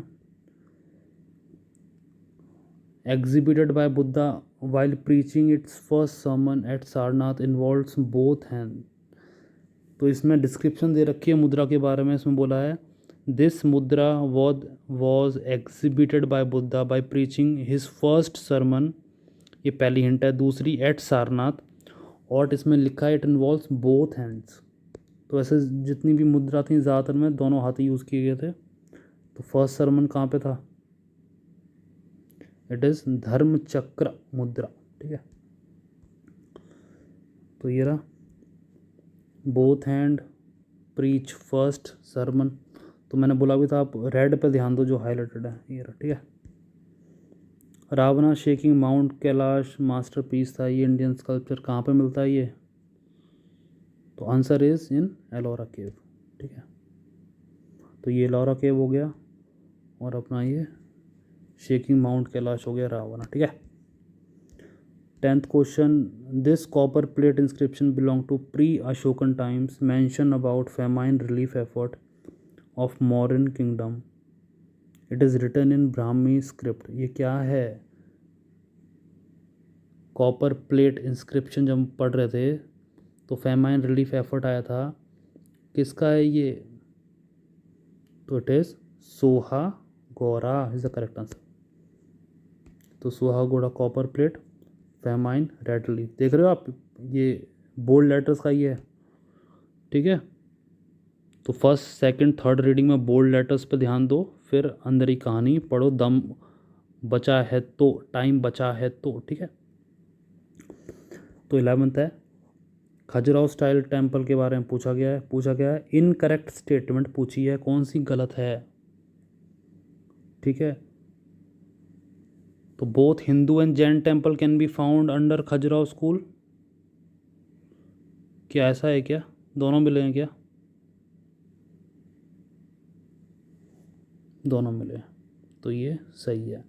Exhibited by Buddha while preaching its first sermon at Sarnath involves both hand. तो इसमें डिस्क्रिप्शन दे रखी है मुद्रा के बारे में। इसमें बोला है this mudra was exhibited by Buddha by preaching his first sermon, ये पहली हिंट है। दूसरी एट सारनाथ, और इसमें लिखा है इट इन्वॉल्व्स बोथ हैंड्स। तो ऐसे जितनी भी मुद्रा थी ज़्यादातर में दोनों हाथ यूज़ किए गए थे। तो फर्स्ट sermon कहाँ पे था? इट इज़ धर्म चक्र मुद्रा। ठीक है, तो ये रहा both hand preach first sermon। तो मैंने बोला भी था आप रेड पे ध्यान दो जो हाईलाइटेड है, ये रहा। ठीक है, रावणा शेकिंग माउंट कैलाश मास्टरपीस था, ये इंडियन स्कल्पचर कहाँ पे मिलता है ये? तो आंसर इज इन एलोरा केव। ठीक है, तो ये एलोरा केव हो गया, और अपना ये शेकिंग माउंट कैलाश हो गया रावणा। ठीक है, 10th question, this copper plate inscription belong to pre Ashokan times, mention about famine relief effort of modern kingdom, it is written in Brahmi script. ये क्या है? कॉपर प्लेट इंस्क्रिप्शन जब हम पढ़ रहे थे तो फेमाइन रिलीफ एफर्ट आया था, किसका है ये? तो इट इज़ सोहा गोरा इज़ द करेक्ट आंसर। तो सोहा गोरा copper plate, famine red relief. देख रहे हो आप, ये बोल्ड लेटर्स का ही है। ठीक है, तो फर्स्ट सेकंड थर्ड रीडिंग में बोल्ड लेटर्स पे ध्यान दो, फिर अंदर ही कहानी पढ़ो, दम बचा है तो, टाइम बचा है तो। ठीक है, तो 11th है खजुराहो स्टाइल टेम्पल के बारे में पूछा गया है इनकरेक्ट स्टेटमेंट पूछी है, कौन सी गलत है? ठीक है, तो both Hindu and Jain temple can be found under Khajuraho school, क्या ऐसा है क्या? दोनों मिले हैं क्या? दोनों मिले हैं, तो ये सही है।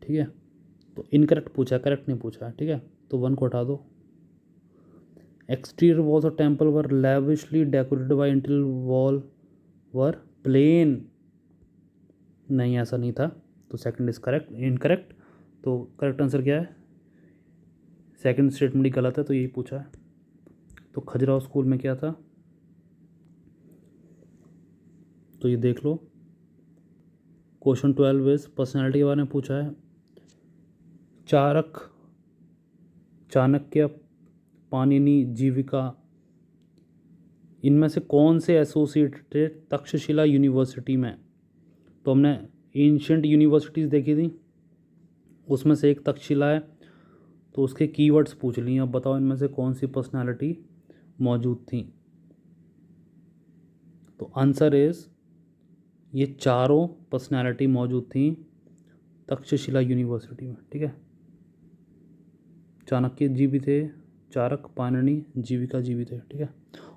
ठीक है, तो इनकरेक्ट पूछा है, करेक्ट नहीं पूछा है। ठीक है, तो 1 को हटा दो। Exterior walls of temple were lavishly decorated by interior wall were plain, नहीं ऐसा नहीं था। तो सेकंड इज करेक्ट, इनकरेक्ट। तो करेक्ट आंसर क्या है? सेकंड स्टेटमेंट ही गलत है, तो यही पूछा है। तो खजुराहो स्कूल में क्या था? तो ये देख लो, क्वेश्चन 12 इज पर्सनैलिटी के बारे में पूछा है। चारक, चाणक्य, पाणिनि, जीविका, इनमें से कौन से एसोसिएटेड तक्षशिला यूनिवर्सिटी में? तो हमने एंशियंट यूनिवर्सिटीज़ देखी थी, उसमें से एक तक्षशिला है, तो उसके कीवर्ड्स पूछ लिए। अब बताओ इनमें से कौन सी पर्सनालिटी मौजूद थी? तो आंसर इज ये चारों पर्सनालिटी मौजूद थी तक्षशिला यूनिवर्सिटी में। ठीक है, चाणक्य जी भी थे, चारक, पाणिनि, जीविका जी भी थे। ठीक है,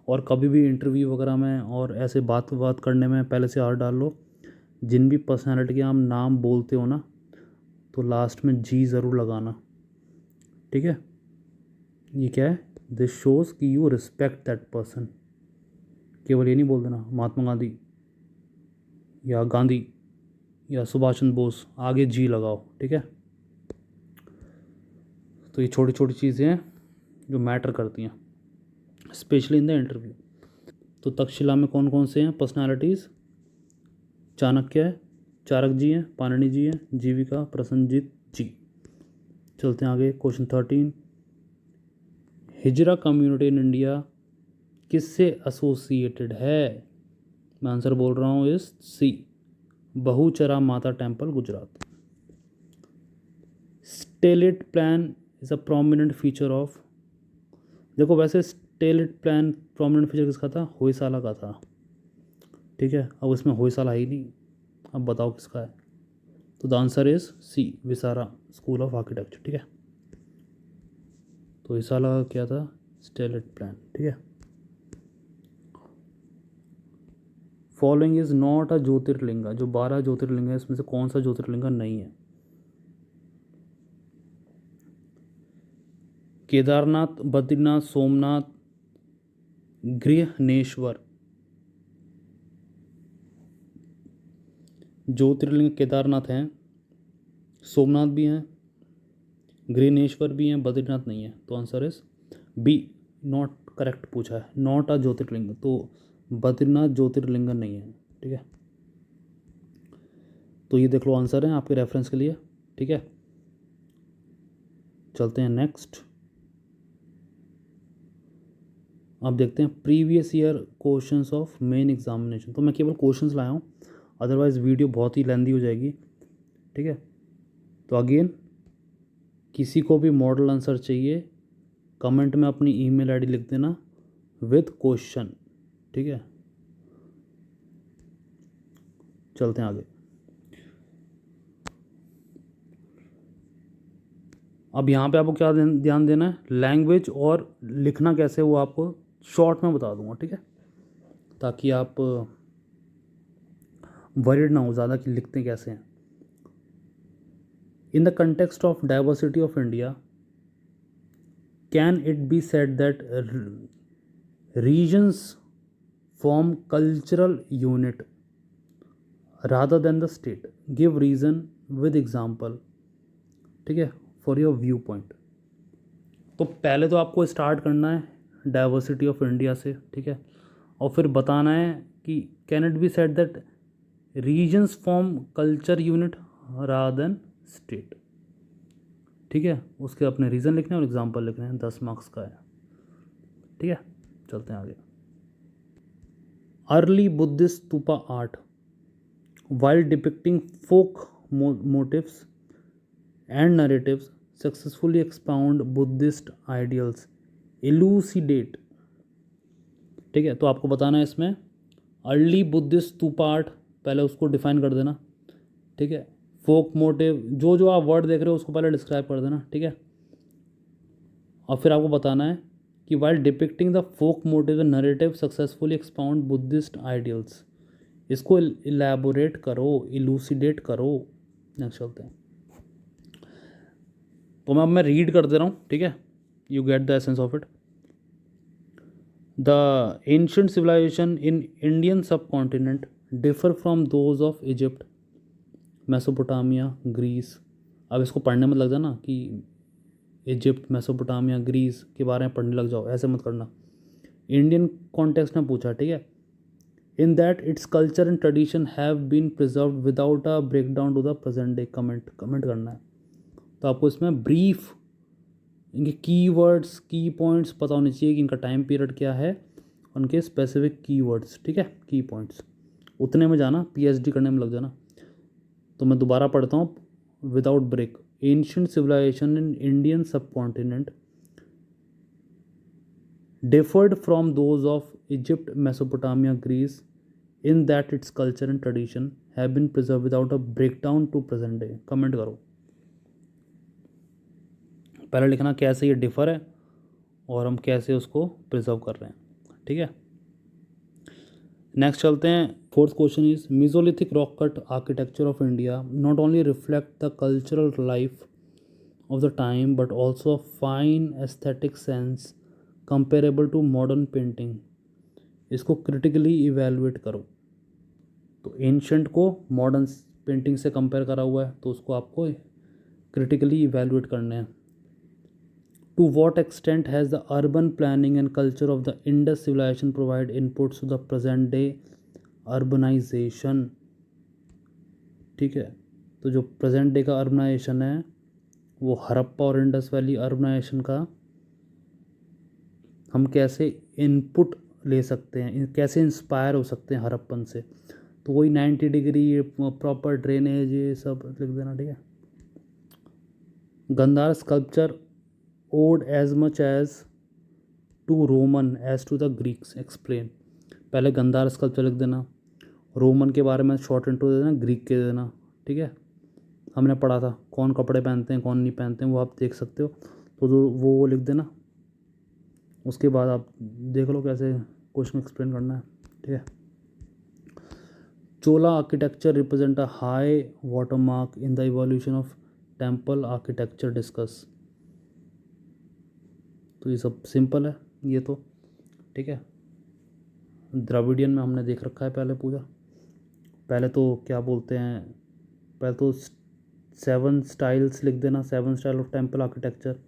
और कभी भी इंटरव्यू वगैरह में और ऐसे बात करने में पहले से हार डाल लो, जिन भी पर्सनालिटी के आप नाम बोलते हो ना, तो लास्ट में जी ज़रूर लगाना। ठीक है, ये क्या है? दिस शोज़ कि यू रिस्पेक्ट दैट पर्सन। केवल ये नहीं बोल देना महात्मा गांधी या गांधी या सुभाष चंद्र बोस, आगे जी लगाओ। ठीक है, तो ये छोटी छोटी चीज़ें हैं जो मैटर करती हैं, स्पेशली इन द इंटरव्यू। तो तक्षशिला में कौन कौन से हैं पर्सनालिटीज़? चाणक्य है, चारक जी हैं, पाणिनि जी हैं, जीविका, प्रसन्नजीत जी। चलते हैं आगे। क्वेश्चन 13, हिजरा कम्युनिटी इन इंडिया किससे एसोसिएटेड है? मैं आंसर बोल रहा हूँ इस C, Bahuchara Mata temple Gujarat. Stellate plan is a prominent feature of, देखो वैसे स्टेलिट प्लान प्रोमिनेंट फीचर किसका था, होयसाला का था, ठीक है। अब इसमें होयसाला है ही नहीं, अब बताओ किसका है, तो the answer is C, Vesara school of architecture, ठीक है। तो होयसाला का क्या था, स्टेलिट प्लान, ठीक है। फॉलोइंग इज नॉट अ ज्योतिर्लिंग, जो 12 ज्योतिर्लिंग है इसमें से कौन सा ज्योतिर्लिंग नहीं है, केदारनाथ, बद्रीनाथ, सोमनाथ, गृहनेश्वर। ज्योतिर्लिंग केदारनाथ हैं, सोमनाथ भी हैं, गृहनेश्वर भी हैं, बद्रीनाथ नहीं है, तो answer is B, not correct पूछा है, नॉट अ ज्योतिर्लिंग, तो बद्रीनाथ ज्योतिर्लिंग नहीं है, ठीक है। तो ये देख लो आंसर है आपके रेफरेंस के लिए, ठीक है। चलते हैं नेक्स्ट। अब देखते हैं previous year questions of main examination. तो मैं केवल क्वेश्चंस लाया हूँ, अदरवाइज़ वीडियो बहुत ही लेंदी हो जाएगी, ठीक है। तो अगेन किसी को भी मॉडल आंसर चाहिए, कमेंट में अपनी ईमेल आईडी लिख देना विद क्वेश्चन, ठीक है। चलते हैं आगे। अब यहाँ पे आपको क्या ध्यान देना है, लैंग्वेज और लिखना कैसे वो आपको शॉर्ट में बता दूंगा, ठीक है, ताकि आप वरीड ना हो ज़्यादा कि लिखते कैसे हैं। In the context of diversity of India, can it be said that regions form cultural unit rather than the state? Give reason with example, ठीक है, फॉर योर व्यू पॉइंट। तो पहले तो आपको स्टार्ट करना है डाइवर्सिटी ऑफ इंडिया से, ठीक है, और फिर बताना है कि can it be said that regions form culture unit rather than state, ठीक है। उसके अपने रीज़न लिखने और एग्जाम्पल लिखने हैं, 10 मार्क्स का है, ठीक है। चलते हैं आगे। Early Buddhist stupa art while depicting folk motifs and narratives successfully expound Buddhist ideals, elucidate, ठीक है। तो आपको बताना है इसमें अर्ली बुद्धिस्ट स्तूपा आर्ट, पहले उसको डिफाइन कर देना, ठीक है। फोक मोटिव, जो जो आप वर्ड देख रहे हो उसको पहले डिस्क्राइब कर देना, ठीक है। और फिर आपको बताना है कि while depicting the folk motif and narrative successfully expound Buddhist ideals, इसको इलेबोरेट करो, इलूसिडेट करो। नेक्स्ट चलते हैं। तो मैं रीड कर दे रहा हूँ, ठीक है, you get the essence of it. The ancient civilisation in Indian subcontinent differ from those of Egypt, Mesopotamia, Greece. अब इसको पढ़ने में लग जाना कि इजिप्ट, मेसोपोटामिया, ग्रीस के बारे में पढ़ने लग जाओ, ऐसे मत करना। इंडियन कॉन्टेक्स्ट में पूछा, ठीक है। In that its culture and tradition have been preserve without a break down to the present day, comment करना है। तो आपको इसमें ब्रीफ इनके कीवर्ड्स, की पॉइंट्स पता होने चाहिए कि इनका टाइम पीरियड क्या है, उनके स्पेसिफिक कीवर्ड्स, ठीक है, की पॉइंट्स, उतने में जाना, पीएचडी करने में लग जाना। तो मैं दोबारा पढ़ता हूँ without break. Ancient civilisation in Indian subcontinent differed from those of Egypt, Mesopotamia, Greece, in that its culture and tradition have been preserved without a breakdown to present day. Comment करो, पहले लिखना कैसे ये differ है और हम कैसे उसको प्रिजर्व कर रहे हैं, ठीक है। नेक्स्ट चलते हैं। Fourth question is mesolithic rock cut architecture of India not only reflect the cultural life of the time but also fine aesthetic sense comparable to modern painting, इसको क्रिटिकली इवेलुएट करो। तो एंशंट को modern painting से compare करा हुआ है, तो उसको आपको क्रिटिकली इवेलुएट करना है। To what extent has the urban planning and culture of the Indus civilisation provide inputs to the present day urbanisation, ठीक है। तो जो प्रेजेंट डे का अर्बनाइजेशन है वो हड़प्पा और इंडस वैली अर्बनाइजेशन का हम कैसे इनपुट ले सकते हैं, कैसे इंस्पायर हो सकते हैं हड़प्पन से। तो वही 90 डिग्री प्रॉपर ड्रेनेज ये सब लिख देना, ठीक है। Gandhara sculpture owed as much as to Roman as to the Greeks, explain. पहले गंधार स्कल्पचर लिख देना, रोमन के बारे में शॉर्ट इंट्रो दे देना, ग्रीक के दे देना, ठीक है। हमने पढ़ा था कौन कपड़े पहनते हैं कौन नहीं पहनते हैं, वो आप देख सकते हो। तो वो लिख देना। उसके बाद आप देख लो कैसे क्वेश्चन एक्सप्लेन करना है, ठीक है। Chola architecture represent a high water mark in the evolution of temple architecture, discuss. तो ये सब सिंपल है ये तो, ठीक है। द्रविडियन में हमने देख रखा है पहले पूजा। पहले तो क्या बोलते हैं, पहले तो 7 स्टाइल्स लिख देना, 7 स्टाइल ऑफ टेम्पल आर्किटेक्चर।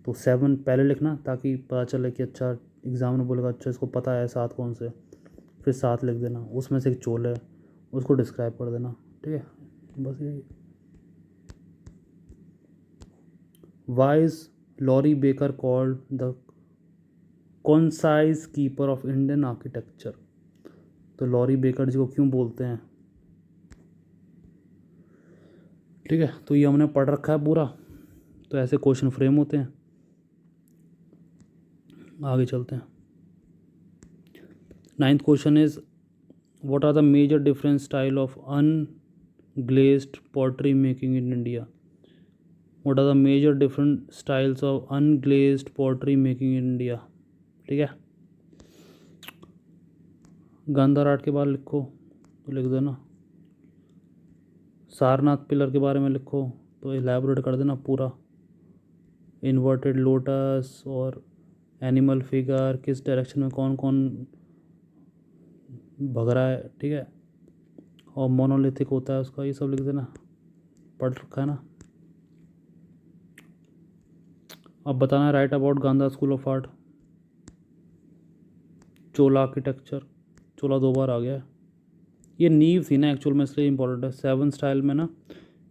तो 7 पहले लिखना ताकि पता चले कि अच्छा एग्जाम में बोलेगा अच्छा इसको पता है 7 कौन से। फिर 7 लिख देना, उसमें से एक चोल है उसको डिस्क्राइब कर देना, ठीक है। बस यही। Why is Laurie Baker called the conscience keeper of Indian architecture. तो लॉरी बेकर जी को क्यों बोलते हैं, ठीक है। तो ये हमने पढ़ रखा है पूरा। तो ऐसे क्वेश्चन फ्रेम होते हैं। आगे चलते हैं। 9th question is what are the major different style of unglazed pottery making in India. What are the major different styles of unglazed pottery making in India, ठीक है। गांधार आर्ट के बारे में लिखो तो लिख देना। सारनाथ पिलर के बारे में लिखो तो एलैबोरेट कर देना पूरा। इन्वर्टेड लोटस और एनिमल फिगर किस डायरेक्शन में कौन कौन भग रहा है, ठीक है। और मोनोलिथिक होता है उसका, ये सब लिख देना, पढ़ रखा है ना। अब बताना write about Gandhara school of art. Chola architecture, Chola 2 बार आ गया है। ये नींव थी ना एक्चुअल में, इसलिए इंपॉर्टेंट है। 7 स्टाइल में ना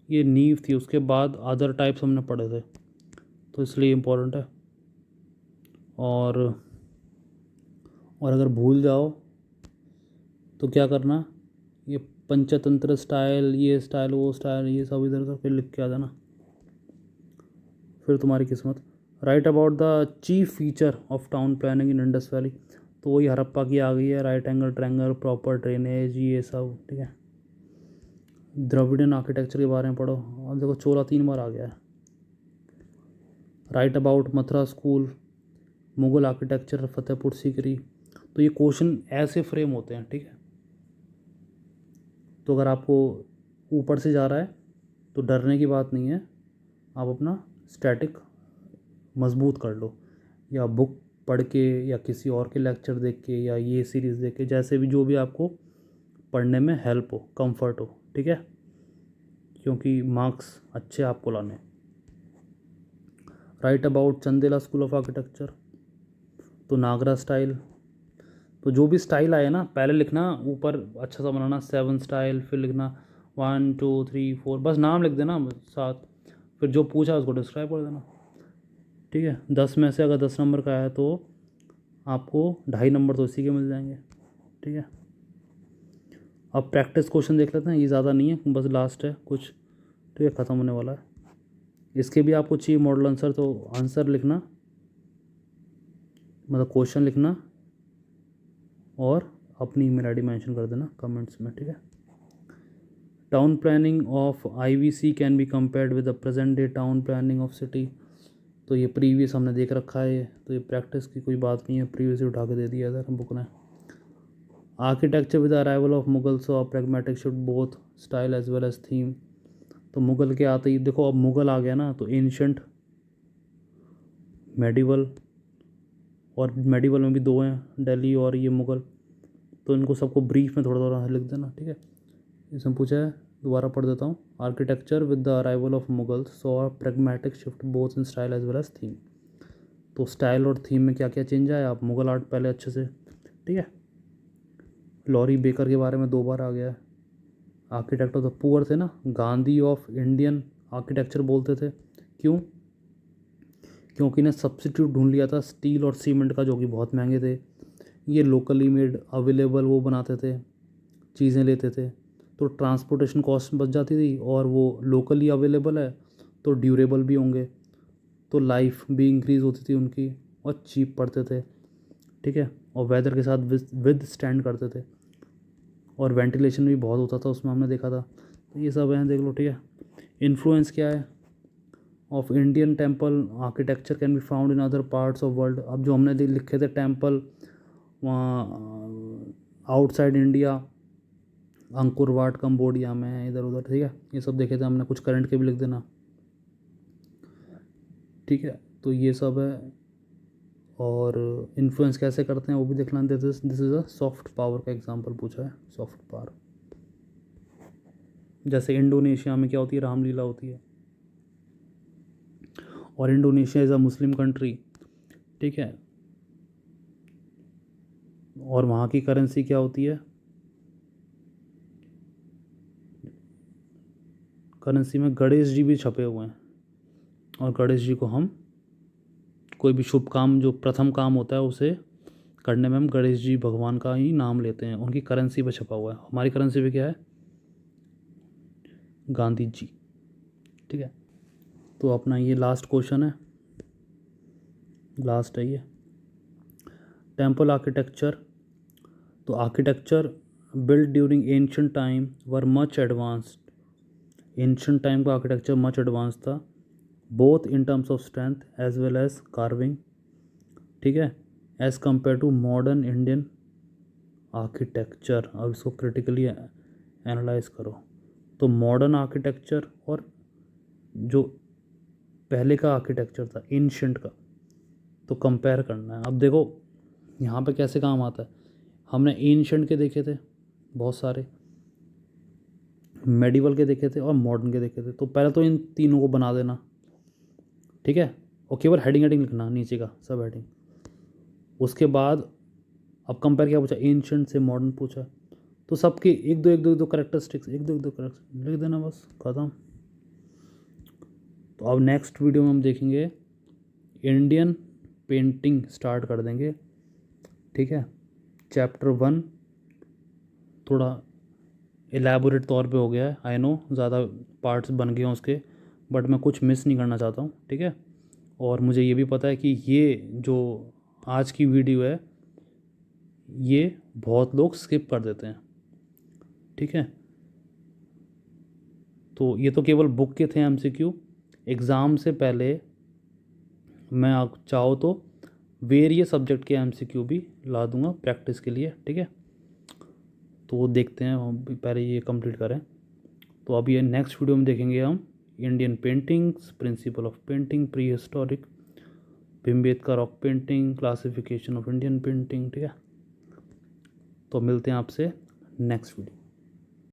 ये नींव थी, उसके बाद अदर टाइप्स हमने पढ़े थे, तो इसलिए इम्पोर्टेंट है। और अगर भूल जाओ तो क्या करना, ये पंचतंत्र स्टाइल, ये स्टाइल वो स्टाइल, ये सब इधर उधर फिर लिख के आ जाना, फिर तुम्हारी किस्मत। Right about the chief feature of town planning in Indus valley. तो वही हड़प्पा की आ गई है, right angle triangle, proper drainage, ये सब, ठीक है। द्रविडियन आर्किटेक्चर के बारे में पढ़ो। अब देखो चोला 3 बार आ गया है। Right about Mathura school, Mughal architecture, Fatehpur Sikri. तो ये क्वेश्चन ऐसे फ्रेम होते हैं, ठीक है। तो अगर आपको ऊपर से जा रहा है तो डरने की बात नहीं है, आप अपना स्टैटिक मजबूत कर लो, या बुक पढ़ के या किसी और के लेक्चर देख के या ये सीरीज़ देख के, जैसे भी जो भी आपको पढ़ने में हेल्प हो, कंफर्ट हो, ठीक है। क्योंकि मार्क्स अच्छे आपको लाने। Right about Chandela school of architecture, तो नागरा स्टाइल। तो जो भी स्टाइल आए ना पहले लिखना, ऊपर अच्छा सा बनाना 7 स्टाइल, फिर लिखना 1 2 3 4, बस नाम लिख देना 7, फिर जो पूछा उसको डिस्क्राइब कर देना, ठीक है। 10 में से अगर 10 नंबर का है तो आपको 2.5 नंबर तो इसी के मिल जाएंगे, ठीक है। अब प्रैक्टिस क्वेश्चन देख लेते हैं, ये ज़्यादा नहीं है, बस लास्ट है कुछ, ठीक है, ख़त्म होने वाला है। इसके भी आपको चाहिए मॉडल आंसर, तो आंसर लिखना, मतलब क्वेश्चन लिखना और अपनी ईमेल आईडी मेंशन कर देना कमेंट्स में, ठीक है। Town planning of IVC can be compared with the present day town planning of city. तो ये प्रीवियस हमने देख रखा है, तो ये प्रैक्टिस की कोई बात नहीं है, प्रीवियस ही उठा के दे दिया इधर बुक ने। Architecture with arrival of Mughals और pragmatic shift both style as well as theme. तो मुगल के आते ही देखो, अब मुगल आ गया ना, तो एंशंट, मेडिवल, और मेडिवल में भी 2 हैं, दिल्ली और ये मुगल। तो इनको सबको ब्रीफ में थोड़ा थोड़ा लिख देना, ठीक है। इसमें पूछा है, दोबारा पढ़ देता हूँ। Architecture with the arrival of Mughals saw a pragmatic shift both in style as well as theme. तो स्टाइल और थीम में क्या क्या चेंज आया, आप मुगल आर्ट पहले अच्छे से, ठीक है। लॉरी बेकर के बारे में 2 बार आ गया है। आर्किटेक्ट ऑफ द पुअर थे ना, गांधी ऑफ इंडियन आर्किटेक्चर बोलते थे, क्यों? क्योंकि ने सब्सिट्यूट ढूंढ लिया था स्टील और सीमेंट का, जो कि बहुत महंगे थे। ये लोकली मेड अवेलेबल वो बनाते थे, चीज़ें लेते थे, तो ट्रांसपोर्टेशन कॉस्ट बच जाती थी, और वो लोकली अवेलेबल है तो ड्यूरेबल भी होंगे, तो लाइफ भी इंक्रीज़ होती थी उनकी, और चीप पड़ते थे, ठीक है, और वेदर के साथ विद स्टैंड करते थे, और वेंटिलेशन भी बहुत होता था उसमें, हमने देखा था। तो ये सब हैं, देख लो, ठीक है। इन्फ्लुएंस क्या है of Indian temple architecture can be found in other parts of world. अब जो हमने लिखे थे टेम्पल वहाँ आउटसाइड इंडिया, अंकुर वाट कंबोडिया में है, इधर उधर, ठीक है, ये सब देखे थे हमने। कुछ करंट के भी लिख देना, ठीक है। तो ये सब है, और इन्फ्लुएंस कैसे करते हैं वो भी देखना। This is a soft power का एग्जांपल पूछा है, सॉफ्ट पावर। जैसे इंडोनेशिया में क्या होती है, रामलीला होती है, और Indonesia is a Muslim country, ठीक है, और वहाँ की करेंसी क्या होती है, करेंसी में गणेश जी भी छपे हुए हैं, और गणेश जी को हम कोई भी शुभ काम, जो प्रथम काम होता है उसे करने में हम गणेश जी भगवान का ही नाम लेते हैं, उनकी करेंसी पे छपा हुआ है। हमारी करेंसी पे क्या है, गांधी जी, ठीक है। तो अपना ये लास्ट क्वेश्चन है, लास्ट है ये, टेम्पल आर्किटेक्चर। तो architecture build during ancient time were much advanced. Ancient time का आर्किटेक्चर मच एडवांस था, both in terms of strength as well as carving, ठीक है, as compare to modern Indian architecture. अब इसको critically analyse करो, तो modern architecture और जो पहले का आर्किटेक्चर था एंशिएंट का, तो कंपेयर करना है। अब देखो यहाँ पे कैसे काम आता है, हमने एंशिएंट के देखे थे बहुत सारे, मेडिवल के देखे थे, और मॉडर्न के देखे थे। तो पहले तो इन तीनों को बना देना, ठीक है, और केवल हेडिंग हेडिंग लिखना, नीचे का सब हेडिंग। उसके बाद अब कंपेयर क्या पूछा, एंशिएंट से मॉडर्न पूछा, तो सबके एक दो करेक्टरिस्टिक्स, एक दो करेक्टरिस्टिक्स लिख देना, बस खत्म। तो अब नेक्स्ट वीडियो में हम देखेंगे इंडियन पेंटिंग, स्टार्ट कर देंगे, ठीक है। चैप्टर 1 थोड़ा एलैबोरेट तौर पे हो गया है, आई नो, ज़्यादा पार्ट्स बन गए हैं उसके, बट मैं कुछ मिस नहीं करना चाहता हूँ, ठीक है। और मुझे ये भी पता है कि ये जो आज की वीडियो है ये बहुत लोग स्किप कर देते हैं, ठीक है। तो ये तो केवल बुक के थे एमसीक्यू, एग्ज़ाम से पहले मैं आप चाहो तो वेरियस सब्जेक्ट के एमसीक्यू भी ला दूंगा प्रैक्टिस के लिए, ठीक है। तो वो देखते हैं, हम पहले ये कंप्लीट करें। तो अब ये नेक्स्ट वीडियो में देखेंगे हम Indian paintings, principle of painting, prehistoric, Bhimbetka rock painting, classification of Indian painting, ठीक है। तो मिलते हैं आपसे नेक्स्ट वीडियो।